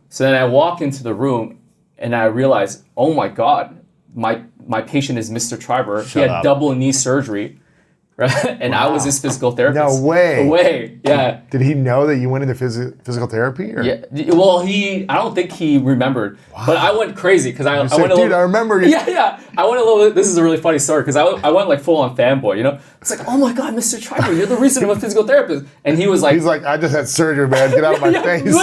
So then I walk into the room and I realize, oh my God, my patient is Mr. Triber. He had double knee surgery, right? And I was his physical therapist. No way. No way, yeah. Did he know that you went into physical therapy? Or? Yeah. Well, I don't think he remembered. Wow. But I went crazy because I went a little... Dude, I remember you. Yeah. I went a little... This is a really funny story because I went like full on fanboy, It's like, oh my God, Mr. Triber, you're the reason I'm a physical therapist. And he was like... He's like, I just had surgery, man. Get out of my face.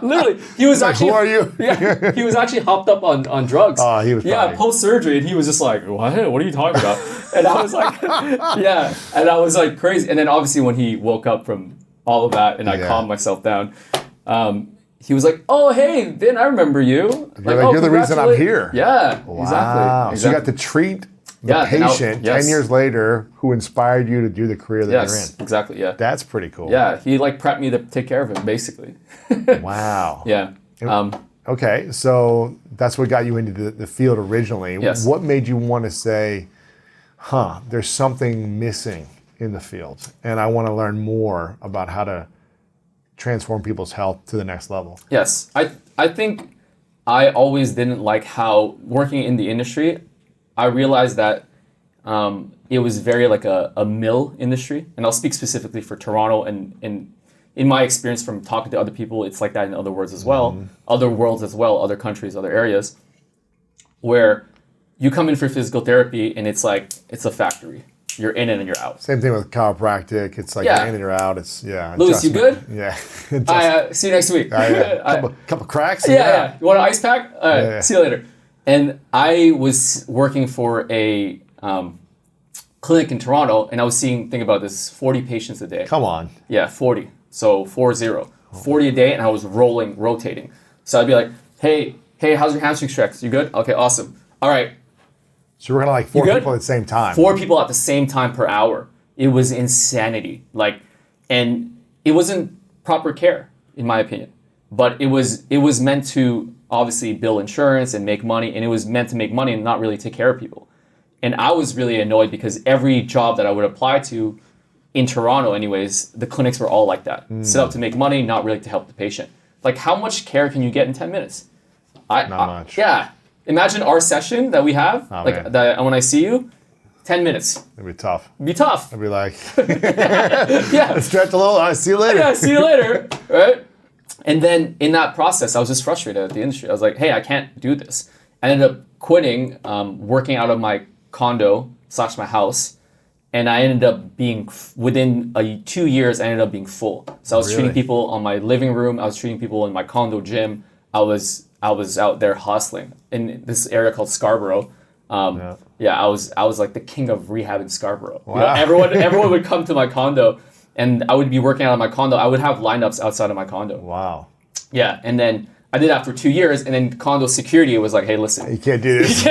Literally. He was actually... Who are you? Yeah. He was actually hopped up on drugs. Oh, he was funny. Post-surgery. And he was just like, what are you talking about? And I was like... Yeah. And I was like crazy. And then obviously when he woke up from all of that and I calmed myself down, he was like, oh, hey, Vinh, I remember you. You're the reason I'm here. Yeah, wow. Exactly. So you got to treat the patient 10 years later who inspired you to do the career that you're in. Exactly, yeah. That's pretty cool. Yeah, he prepped me to take care of him, basically. Wow. Yeah. Okay, so that's what got you into the field originally. Yes. What made you want to say, there's something missing in the field, and I want to learn more about how to transform people's health to the next level? Yes, I think I always didn't like how working in the industry, I realized that it was very like a mill industry, and I'll speak specifically for Toronto, and in my experience from talking to other people, it's like that in other worlds as well, other worlds as well, other countries, other areas, where you come in for physical therapy and it's like, it's a factory. You're in and you're out. Same thing with chiropractic. It's like Yeah. you're in and you're out. It's Louis, you good? Yeah. See you next week. Couple cracks. Yeah. You want an ice pack? All right. Yeah. See you later. And I was working for a clinic in Toronto, and I was seeing, think about this, 40 patients a day. Come on. Yeah, 40. So 40. 40 a day, and I was rotating. So I'd be like, hey, how's your hamstring stretch? You good? Okay, awesome. All right. So we're gonna like 4 people at the same time. 4 people at the same time per hour. It was insanity. And it wasn't proper care, in my opinion. But it was meant to obviously bill insurance and make money, and it was meant to make money and not really take care of people. And I was really annoyed because every job that I would apply to in Toronto anyways, the clinics were all like that. Set up to make money, not really to help the patient. Like, how much care can you get in 10 minutes? Not much. Yeah. Imagine our session that we have, man. when I see you, 10 minutes. It'd be tough. It'd be tough. I'd be like, Yeah. stretch a little. I'll see you later. Yeah, see you later. Right? And then in that process, I was just frustrated at the industry. I was like, hey, I can't do this. I ended up quitting, working out of my condo / my house. And I ended up being, within 2 years, I ended up being full. So I was treating people on my living room. I was treating people in my condo gym. I was out there hustling in this area called Scarborough. I was like the king of rehab in Scarborough. Wow. You know, everyone would come to my condo, and I would be working out of my condo. I would have lineups outside of my condo. Wow. Yeah, and then I did that for 2 years, and then condo security was like, hey, listen. You can't do this.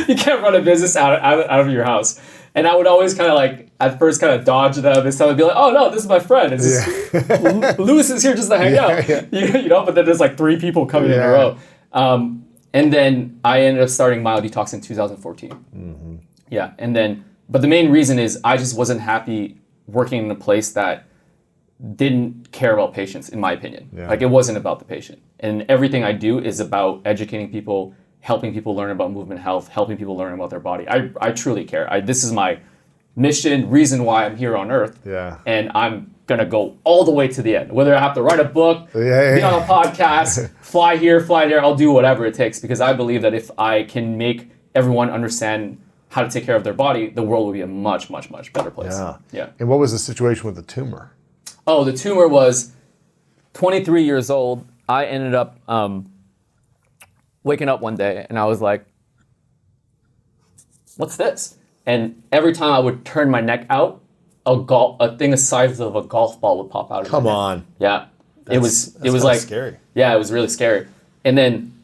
You can't run a business out of your house. And I would always kind of like, at first kind of dodge them. This time I'd be like, oh no, this is my friend. It's just, Louis is here just to hang out. Yeah. You know, but then there's like 3 people coming in a row. And then I ended up starting Mild Detox in 2014. Yeah, and then, but the main reason is I just wasn't happy working in a place that didn't care about patients, in my opinion. Yeah. Like, it wasn't about the patient. And everything I do is about educating people, helping people learn about movement health, helping people learn about their body. I truly care. This is my mission, reason why I'm here on earth. Yeah. And I'm going to go all the way to the end. Whether I have to write a book, be on a podcast, fly here, fly there, I'll do whatever it takes, because I believe that if I can make everyone understand how to take care of their body, the world will be a much, much, much better place. Yeah. And what was the situation with the tumor? Oh, the tumor was 23 years old. I ended up waking up one day and I was like, what's this? And every time I would turn my neck out, a thing the size of a golf ball would pop out of Come my neck. on. Yeah. It was kinda like scary. Yeah, it was really scary. And then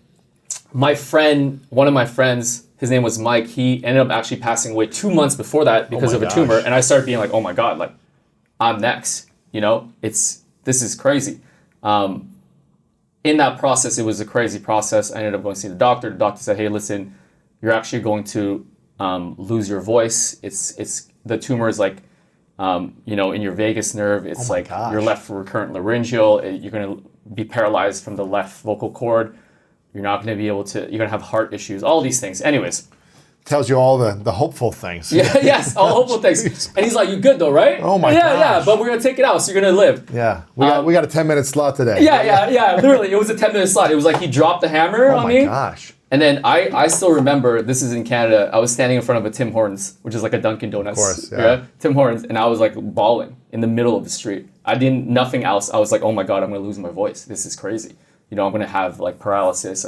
my friend, one of my friends, his name was Mike, he ended up actually passing away 2 months before that because of a tumor. And I started being like, oh my God, like, I'm next. You know, this is crazy. In that process, it was a crazy process. I ended up going to see the doctor. The doctor said, hey, listen, you're actually going to lose your voice. It's the tumor is like, in your vagus nerve. It's like your left recurrent laryngeal. You're going to be paralyzed from the left vocal cord. You're not going to be able to, you're going to have heart issues, all these things. Anyways. Tells you all the hopeful things. Yeah, yes, all hopeful things. And he's like, you good though, right? Oh my gosh. Yeah, but we're going to take it out, so you're going to live. Yeah, we got a 10-minute slot today. Yeah, literally. It was a 10-minute slot. It was like he dropped the hammer on me. Oh my gosh. And then I still remember, this is in Canada, I was standing in front of a Tim Hortons, which is like a Dunkin' Donuts. Of course, yeah. Tim Hortons, and I was like bawling in the middle of the street. I didn't, nothing else. I was like, oh my God, I'm going to lose my voice. This is crazy. You know, I'm going to have like paralysis.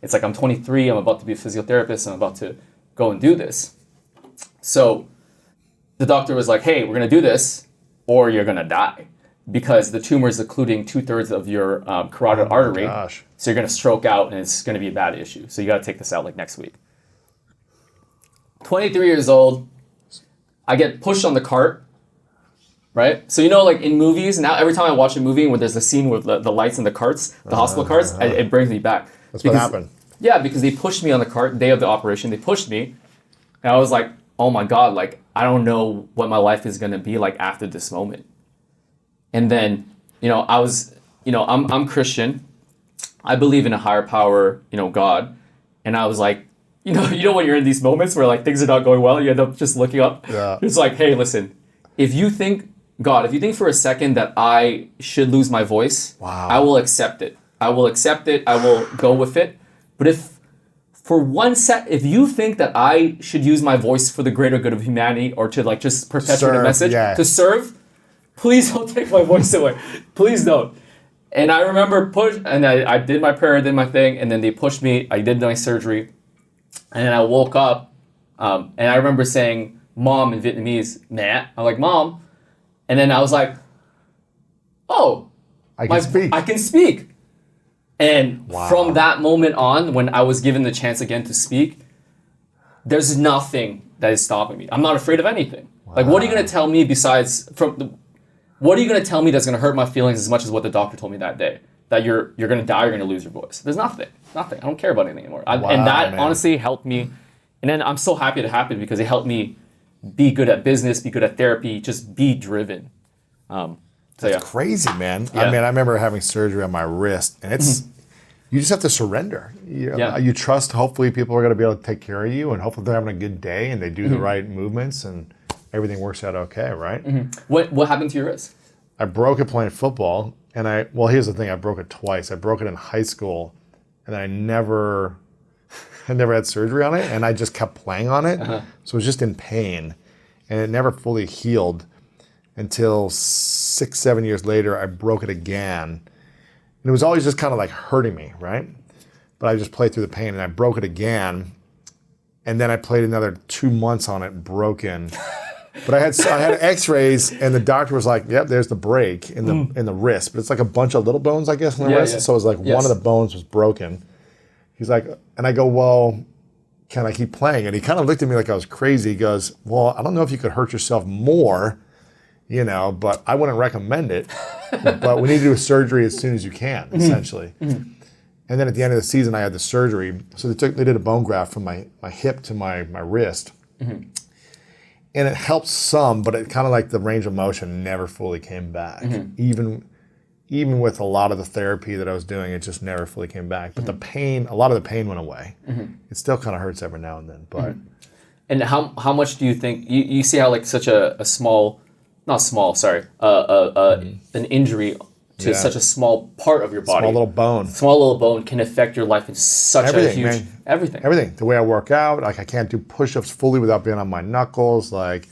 It's like I'm 23, I'm about to be a physiotherapist, I'm about to go and do this. So the doctor was like, hey, we're going to do this or you're going to die, because the tumor is occluding 2/3 of your carotid artery. Gosh. So you're going to stroke out and it's going to be a bad issue. So you got to take this out like next week. 23 years old, I get pushed on the cart, right? So, you know, like in movies, now every time I watch a movie when there's a scene with the lights in the carts, the hospital carts, it brings me back. That's what happened. Yeah, because they pushed me on the cart, day of the operation, they pushed me, and I was like, oh my God, like, I don't know what my life is going to be like after this moment. And then, I'm Christian. I believe in a higher power, God. And I was like, you know when you're in these moments where like things are not going well, you end up just looking up. Yeah. It's like, hey, listen, if you think for a second that I should lose my voice, wow, I will accept it. I will go with it. But if for 1 sec, if you think that I should use my voice for the greater good of humanity or to like just perpetuate a Serve, message, yeah. to serve, please don't take my voice away. Please don't. And I remember I did my prayer, did my thing, and then they pushed me. I did my surgery, and then I woke up, and I remember saying "mom" in Vietnamese, "mẹ." I'm like, "Mom," and then I was like, "Oh, I can speak. I can speak." And Wow. from that moment on, when I was given the chance again to speak, there's nothing that is stopping me. I'm not afraid of anything. Like, what are you going to tell me what are you going to tell me that's going to hurt my feelings as much as what the doctor told me that day? That you're going to die, you're going to lose your voice. There's nothing. Nothing. I don't care about anything anymore. And that man. honestly helped me. And then I'm so happy it happened because it helped me be good at business, be good at therapy, just be driven. So yeah. Crazy, man. Yeah. I mean, I remember having surgery on my wrist, and it's you just have to surrender. You trust. Hopefully, people are going to be able to take care of you, and hopefully, they're having a good day and they do the right movements, and everything works out okay, right? What happened to your wrist? I broke it playing football, and here's the thing: I broke it twice. I broke it in high school, and I never had surgery on it, and I just kept playing on it, so it was just in pain, and it never fully healed. Until 6-7 years later, I broke it again. And it was always just kind of like hurting me, right? But I just played through the pain, and I broke it again. And then I played another 2 months on it, broken. But I had X-rays, and the doctor was like, "Yep, there's the break in the wrist." But it's like a bunch of little bones, I guess, in the wrist. Yeah. So it was like one of the bones was broken. He's like, and I go, "Well, can I keep playing?" And he kind of looked at me like I was crazy. He goes, "Well, I don't know if you could hurt yourself more, but I wouldn't recommend it. But we need to do a surgery as soon as you can, essentially." And then at the end of the season, I had the surgery. So they did a bone graft from my hip to my wrist. And it helped some, but it kind of like the range of motion never fully came back. Even with a lot of the therapy that I was doing, it just never fully came back. But a lot of the pain went away. It still kind of hurts every now and then. But And how much do you think, you see how like such a small, not small, sorry, an injury to such a small part of your body. Small little bone. Can affect your life in such a huge... Man. Everything. Everything. The way I work out, like I can't do push-ups fully without being on my knuckles. Like,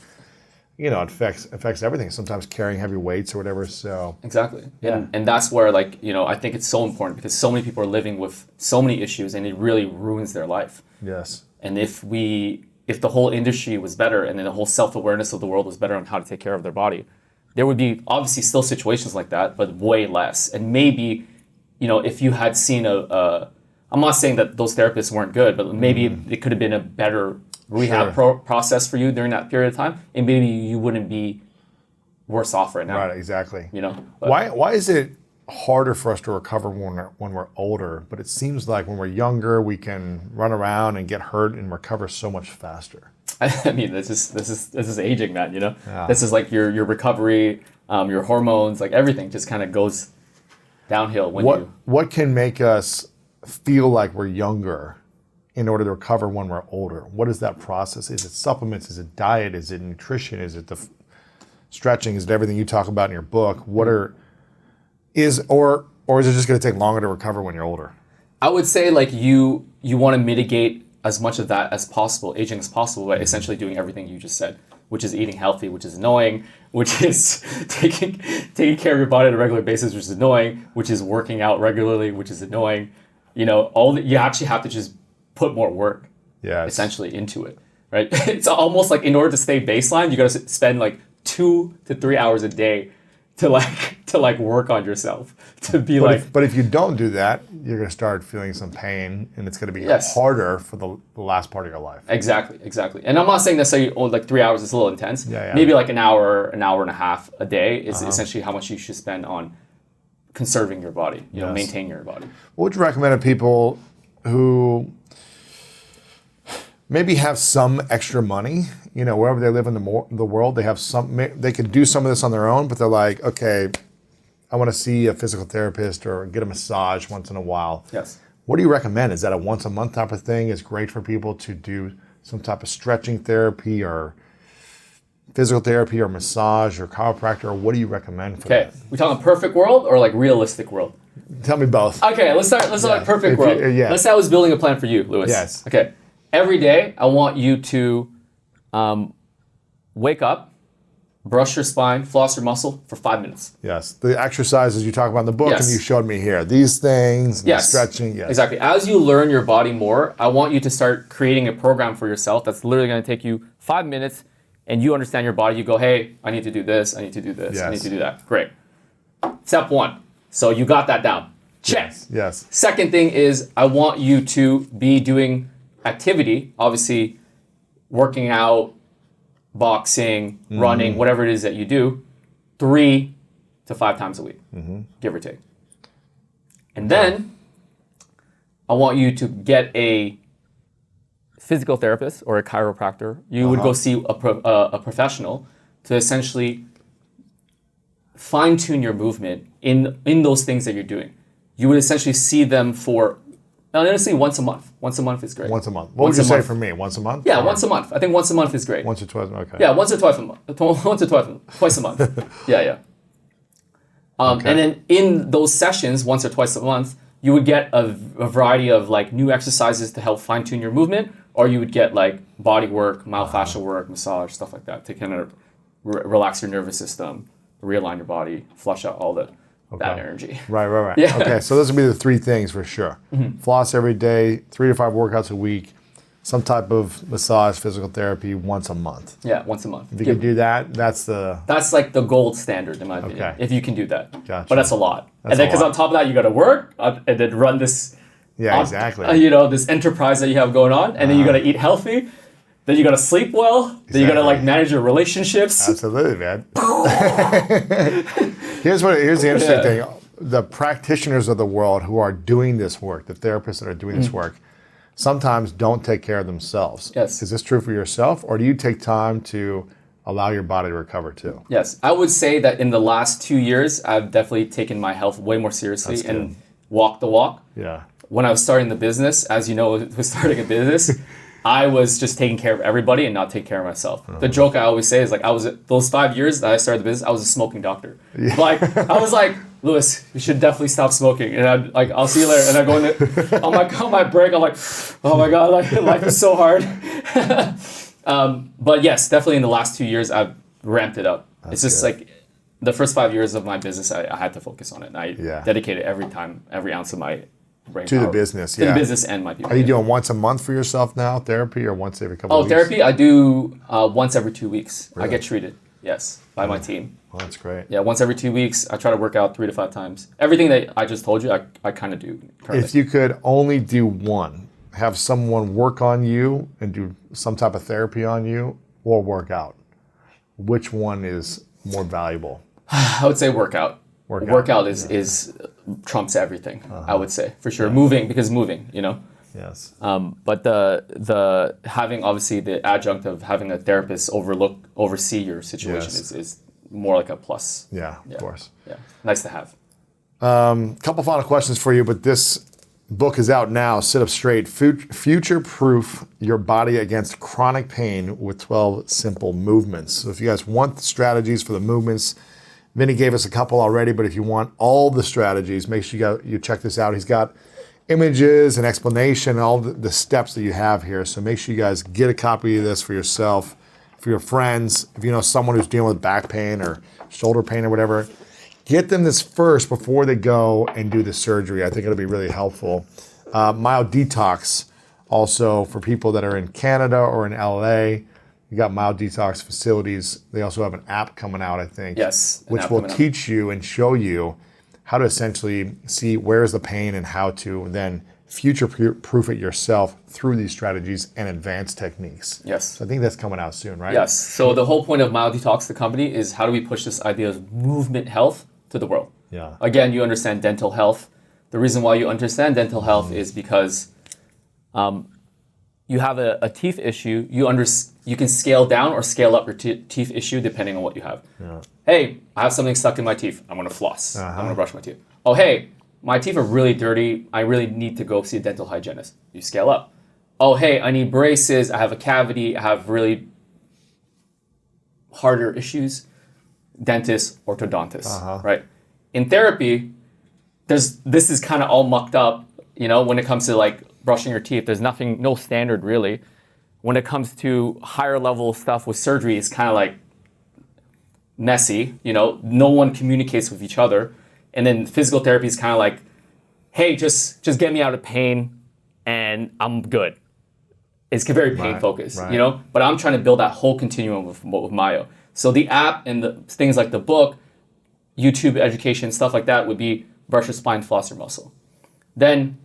it affects everything. Sometimes carrying heavy weights or whatever. So exactly. Yeah. And that's where I think it's so important because so many people are living with so many issues and it really ruins their life. Yes. And if the whole industry was better and then the whole self-awareness of the world was better on how to take care of their body, there would be obviously still situations like that, but way less. And maybe, if you had seen I'm not saying that those therapists weren't good, but maybe it could have been a better rehab process for you during that period of time, and maybe you wouldn't be worse off right now. Right, exactly. But Why is it harder for us to recover when we're older? But it seems like when we're younger, we can run around and get hurt and recover so much faster. I mean, this is aging, man. This is like your recovery, your hormones, like everything just kind of goes downhill when What can make us feel like we're younger in order to recover when we're older? What is that process? Is it supplements? Is it diet? Is it nutrition? Is it the stretching? Is it everything you talk about in your book? Or is it just going to take longer to recover when you're older? I would say like you want to mitigate as much of that as possible, aging as possible, by essentially doing everything you just said, which is eating healthy, which is annoying, which is taking care of your body on a regular basis, which is annoying, which is working out regularly, which is annoying. You actually have to just put more work, essentially, into it, right? It's almost like in order to stay baseline, you got to spend like 2 to 3 hours a day to work on yourself, to be But if you don't do that, you're going to start feeling some pain, and it's going to be harder for the last part of your life. Exactly. And I'm not saying necessarily like 3 hours is a little intense. Yeah. Maybe like an hour and a half a day is essentially how much you should spend on conserving your body, maintaining your body. What would you recommend to people who maybe have some extra money, wherever they live in the world, they could do some of this on their own, but they're like, okay, I want to see a physical therapist or get a massage once in a while. Yes. What do you recommend? Is that a once a month type of thing? It's great for people to do some type of stretching therapy or physical therapy or massage or chiropractor, or what do you recommend for that? Okay, we talking perfect world or like realistic world? Tell me both. Okay, let's start like perfect world. Yeah. Let's say I was building a plan for you, Lewis. Yes. Okay. Every day, I want you to wake up, brush your spine, floss your muscle for 5 minutes. Yes. The exercises you talk about in the book Yes. and you showed me here. These things, and Yes. stretching. Yes. Exactly. As you learn your body more, I want you to start creating a program for yourself that's literally going to take you 5 minutes, and you understand your body. You go, hey, I need to do this, I need to do this, I need Yes. to do that. Great. Step one. So you got that down. Check. Yes. Second thing is I want you to be doing activity, obviously working out, boxing, running, whatever it is that you do, 3 to 5 times a week, give or take. And then I want you to get a physical therapist or a chiropractor. You would go see a professional to essentially fine-tune your movement in those things that you're doing. You would essentially see them for, honestly, once a month. Once a month is great. Once a month. What would you say for me? Once a month? Yeah, Or once a month. I think once a month is great. Once or twice? Okay. Yeah, once or twice a month. Twice a month. Yeah. Okay. And then in those sessions, once or twice a month, you would get a variety of like new exercises to help fine-tune your movement, or you would get like body work, myofascial work, massage, stuff like that to kind of relax your nervous system, realign your body, flush out all the bad energy. Right. Yeah. Okay, so those would be the 3 things for sure. Floss every day, 3 to 5 workouts a week, some type of massage, physical therapy once a month. Yeah, once a month. If you can do that, that's like the gold standard in my opinion. Okay. If you can do that. Gotcha. But that's a lot. That's and then a because lot. on top of that, you got to work and then run this. Yeah, exactly. This enterprise that you have going on, and then you got to eat healthy. Then you got to sleep well. Then you got to like manage your relationships. Absolutely, man. Here's the interesting thing. The practitioners of the world who are doing this work, the therapists that are doing this work, sometimes don't take care of themselves. Yes. Is this true for yourself, or do you take time to allow your body to recover too? Yes, I would say that in the last 2 years, I've definitely taken my health way more seriously and walked the walk. Yeah. When I was starting the business, as you know, was starting a business, I was just taking care of everybody and not taking care of myself. The joke I always say is like those 5 years that I started the business, I was a smoking doctor. Yeah. Like I was like, Lewis, you should definitely stop smoking. And I'd like, I'll see you later. And I go in there, on my break, I'm like, oh my God, like life is so hard. But yes, definitely in the last 2 years, I've ramped it up. It's just like the first 5 years of my business, I had to focus on it. And I dedicated every ounce of my brain To power the business, to the business and my people. Are you doing once a month for yourself now, therapy, or once every couple of weeks? Therapy, I do once every 2 weeks. Really? I get treated, yes, by my team. Well, that's great. Yeah, once every 2 weeks, I try to work out 3 to 5 times. Everything that I just told you, I kind of do currently. If you could only do one, have someone work on you and do some type of therapy on you, or work out, which one is more valuable? I would say workout. Workout is trumps everything. I would say for sure. Moving, you know. Yes. But the having obviously the adjunct of having a therapist oversee your situation is more like a plus. Yeah, of course. Yeah, nice to have. Couple final questions for you, but this book is out now. Sit Up Straight. Future-proof your body against chronic pain with 12 simple movements. So if you guys want the strategies for the movements, Vinny gave us a couple already, but if you want all the strategies, make sure you check this out. He's got images and explanation, all the steps that you have here. So make sure you guys get a copy of this for yourself, for your friends. If you know someone who's dealing with back pain or shoulder pain or whatever, get them this first before they go and do the surgery. I think it'll be really helpful. Mild Detox, also for people that are in Canada or in LA. You got Mild Detox facilities. They also have an app coming out, I think. Yes. Which will teach you and show you how to essentially see where's the pain and how to then future-proof it yourself through these strategies and advanced techniques. Yes. So I think that's coming out soon, right? Yes. So the whole point of Mild Detox, the company, is how do we push this idea of movement health to the world? Yeah. Again, you understand dental health. The reason why you understand dental health is because you have a teeth issue. You can scale down or scale up your teeth issue depending on what you have. Yeah. Hey, I have something stuck in my teeth. I'm going to floss. I'm going to brush my teeth. Oh, hey, my teeth are really dirty. I really need to go see a dental hygienist. You scale up. Oh, hey, I need braces. I have a cavity. I have really harder issues. Dentist, orthodontist, right? In therapy, this is kind of all mucked up, when it comes to like brushing your teeth. There's no standard really. When it comes to higher level stuff with surgery, it's kind of like messy, no one communicates with each other. And then physical therapy is kind of like, hey, just get me out of pain and I'm good. It's very pain focused, but I'm trying to build that whole continuum with Myo. So the app and the things like the book, YouTube education, stuff like that would be brush your spine, floss your muscle. Then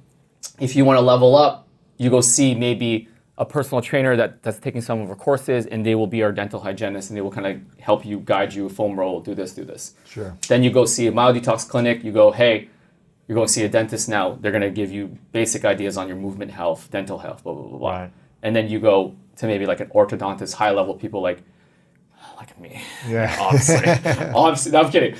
if you want to level up, you go see maybe a personal trainer that's taking some of our courses, and they will be our dental hygienist, and they will kind of help you, guide you, foam roll, do this. Sure. Then you go see a Myo Detox clinic. You go, hey, you're going to see a dentist now. They're going to give you basic ideas on your movement health, dental health, blah, blah, blah, blah. Right. And then you go to maybe like an orthodontist, high level people like me. Yeah. Obviously, no, I'm kidding.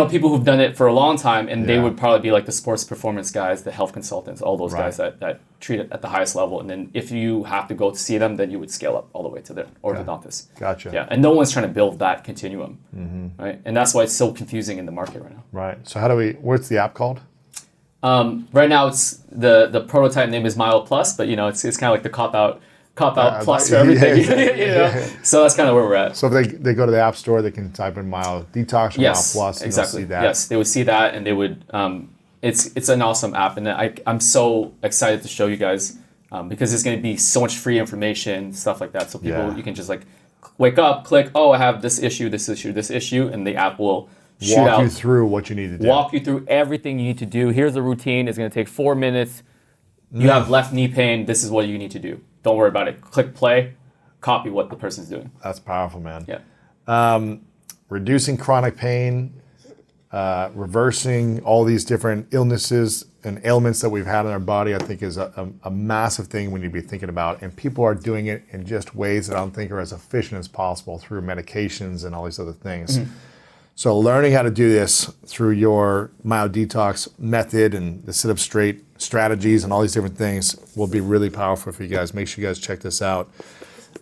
People who've done it for a long time, and they would probably be like the sports performance guys, the health consultants, all those guys that treat it at the highest level. And then if you have to go to see them, then you would scale up all the way to the orthodontist. Gotcha. Yeah, and no one's trying to build that continuum, right? And that's why it's so confusing in the market right now. Right. So what's the app called? Right now, it's the prototype name is Myo Plus, but it's kind of like the cop out plus for everything. So that's kind of where we're at. So if they go to the App Store, they can type in Myo Detox or Myo Plus, and exactly. they'll see that. Yes, they would see that, and they would. It's an awesome app, and I'm so excited to show you guys because there's going to be so much free information, stuff like that. So people, you can just like wake up, click, oh, I have this issue, and the app will walk you through what you need to do. Walk you through everything you need to do. Here's the routine. It's going to take 4 minutes. You have left knee pain. This is what you need to do. Don't worry about it. Click play, copy what the person's doing. That's powerful, man. Yeah. Reducing chronic pain, reversing all these different illnesses and ailments that we've had in our body, I think is a massive thing we need to be thinking about. And people are doing it in just ways that I don't think are as efficient as possible through medications and all these other things. So learning how to do this through your Myo Detox method and the sit-up straight strategies and all these different things will be really powerful for you guys. Make sure you guys check this out.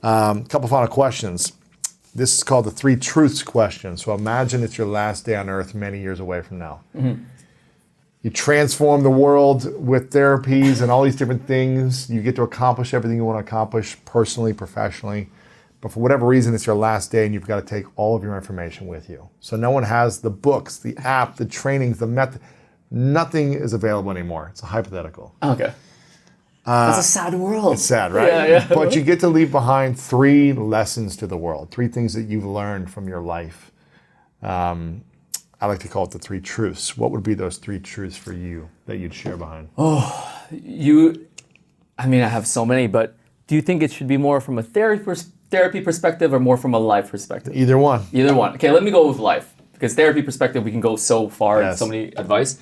Couple final questions. This is called the 3 truths question. So imagine it's your last day on earth many years away from now. You transform the world with therapies and all these different things. You get to accomplish everything you want to accomplish personally, professionally. But for whatever reason, it's your last day and you've got to take all of your information with you. So no one has the books, the app, the trainings, the method. Nothing is available anymore. It's a hypothetical. Okay. That's a sad world. It's sad, right? Yeah. But you get to leave behind 3 lessons to the world, 3 things that you've learned from your life. I like to call it the 3 truths. What would be those 3 truths for you that you'd share behind? I have so many, but do you think it should be more from a therapy perspective or more from a life perspective? Either one. Either one. Okay, let me go with life. Because therapy perspective, we can go so far in so many advice.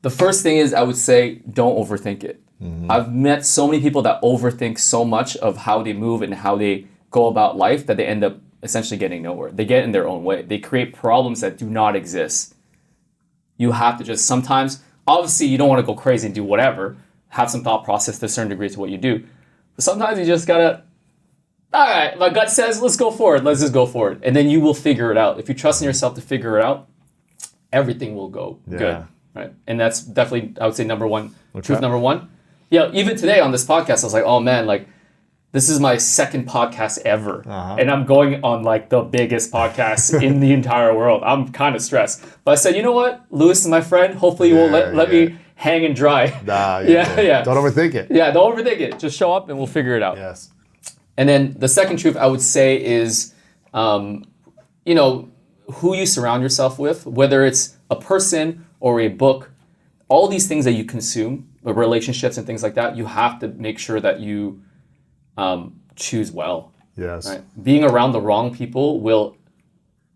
The first thing is I would say don't overthink it. I've met so many people that overthink so much of how they move and how they go about life that they end up essentially getting nowhere. They get in their own way. They create problems that do not exist. You have to just sometimes, obviously you don't want to go crazy and do whatever, have some thought process to a certain degree to what you do. But sometimes you just gotta, all right, my gut says, let's go forward. Let's just go forward. And then you will figure it out. If you trust in yourself to figure it out, everything will go good. Right? And that's definitely, I would say, number one, truth number one. Yeah, even today on this podcast, I was like, oh man, like, this is my second podcast ever. And I'm going on like the biggest podcast in the entire world. I'm kind of stressed. But I said, you know what? Lewis is my friend. Hopefully you won't let me hang and dry. Yeah. Don't overthink it. Yeah, don't overthink it. Just show up and we'll figure it out. Yes. And then the second truth I would say is, who you surround yourself with, whether it's a person or a book, all these things that you consume, relationships and things like that, you have to make sure that you choose well. Yes. Right? Being around the wrong people,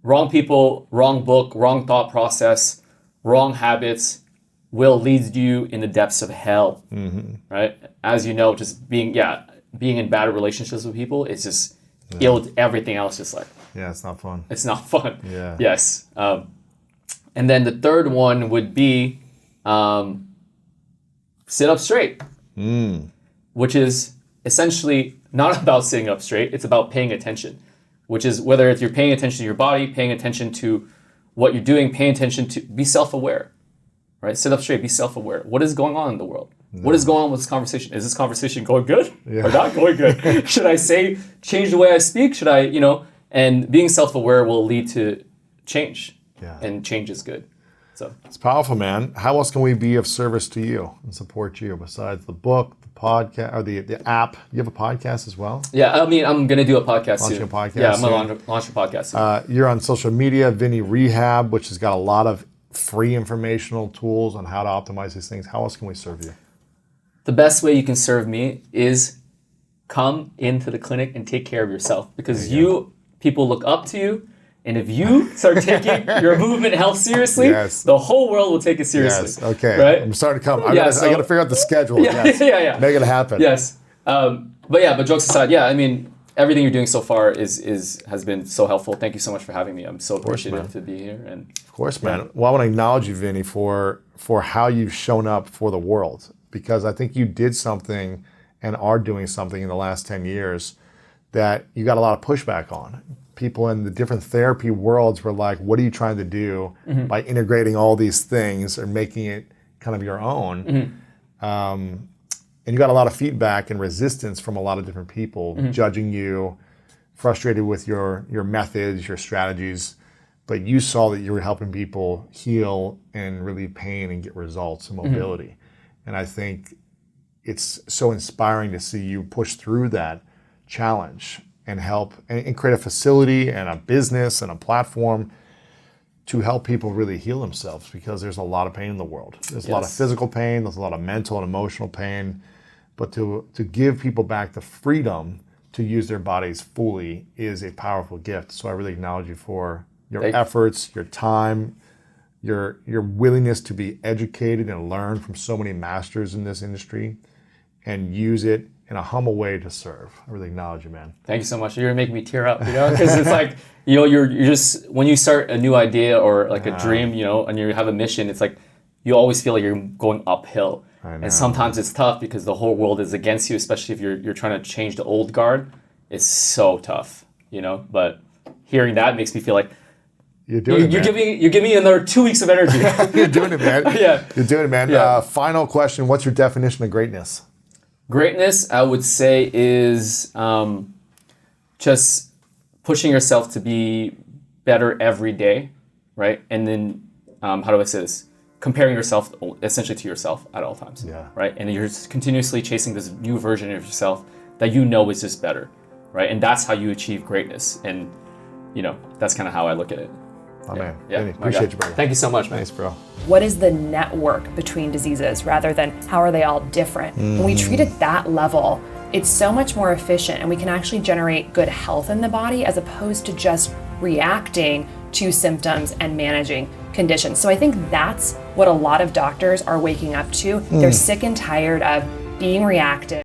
wrong book, wrong thought process, wrong habits will lead you in the depths of hell. Right? As you know, just being in bad relationships with people, it's just everything else just like. Yeah, it's not fun. It's not fun. Yeah. Yes. And then the third one would be sit up straight, which is essentially not about sitting up straight. It's about paying attention, which is whether it's you're paying attention to your body, paying attention to what you're doing, paying attention to be self-aware, right? Sit up straight, be self-aware. What is going on in the world? What is going on with this conversation? Is this conversation going good or not going good? Should I change the way I speak? Should I, and being self-aware will lead to change. Yeah. And change is good. So it's powerful, man. How else can we be of service to you and support you besides the book, the podcast, or the app? You have a podcast as well? Yeah, I mean, I'm going to do a podcast soon. Launching a podcast Yeah, I'm soon. going to launch a podcast soon. You're on social media, Vinny Rehab, which has got a lot of free informational tools on how to optimize these things. How else can we serve you? The best way you can serve me is come into the clinic and take care of yourself, because people look up to you. And if you start taking your movement health seriously, the whole world will take it seriously. Yes, okay. Right? I'm starting to come. I got to figure out the schedule. Yeah. Make it happen. Yes. But jokes aside, I mean, everything you're doing so far has been so helpful. Thank you so much for having me. I'm so appreciative to be here. And of course, man. Well, I want to acknowledge you, Vinny, for how you've shown up for the world, because I think you did something and are doing something in the last 10 years that you got a lot of pushback on. People in the different therapy worlds were like, what are you trying to do by integrating all these things or making it kind of your own? And you got a lot of feedback and resistance from a lot of different people judging you, frustrated with your methods, your strategies. But you saw that you were helping people heal and relieve pain and get results and mobility. And I think it's so inspiring to see you push through that challenge and help and create a facility and a business and a platform to help people really heal themselves, because there's a lot of pain in the world. There's a lot of physical pain, there's a lot of mental and emotional pain, but to give people back the freedom to use their bodies fully is a powerful gift. So I really acknowledge you for your efforts, your time, your willingness to be educated and learn from so many masters in this industry and use it in a humble way to serve. I really acknowledge you, man. Thank you so much. You're making me tear up, because it's like, you're just, when you start a new idea or like a dream, and you have a mission, it's like, you always feel like you're going uphill. And sometimes it's tough because the whole world is against you, especially if you're trying to change the old guard. It's so tough, but hearing that makes me feel like, you're doing it, man. You're giving me another 2 weeks of energy. You're doing it, man. You're doing it, man. Yeah. Final question. What's your definition of greatness? Greatness, I would say, is just pushing yourself to be better every day, right? And then, how do I say this? Comparing yourself essentially to yourself at all times, right? And you're continuously chasing this new version of yourself that is just better, right? And that's how you achieve greatness. And, that's kind of how I look at it. Oh, man. Vinny, appreciate you, brother. Thank you so much, man. Thanks, bro. What is the network between diseases rather than how are they all different? When we treat at that level, it's so much more efficient, and we can actually generate good health in the body as opposed to just reacting to symptoms and managing conditions. So I think that's what a lot of doctors are waking up to. They're sick and tired of being reactive.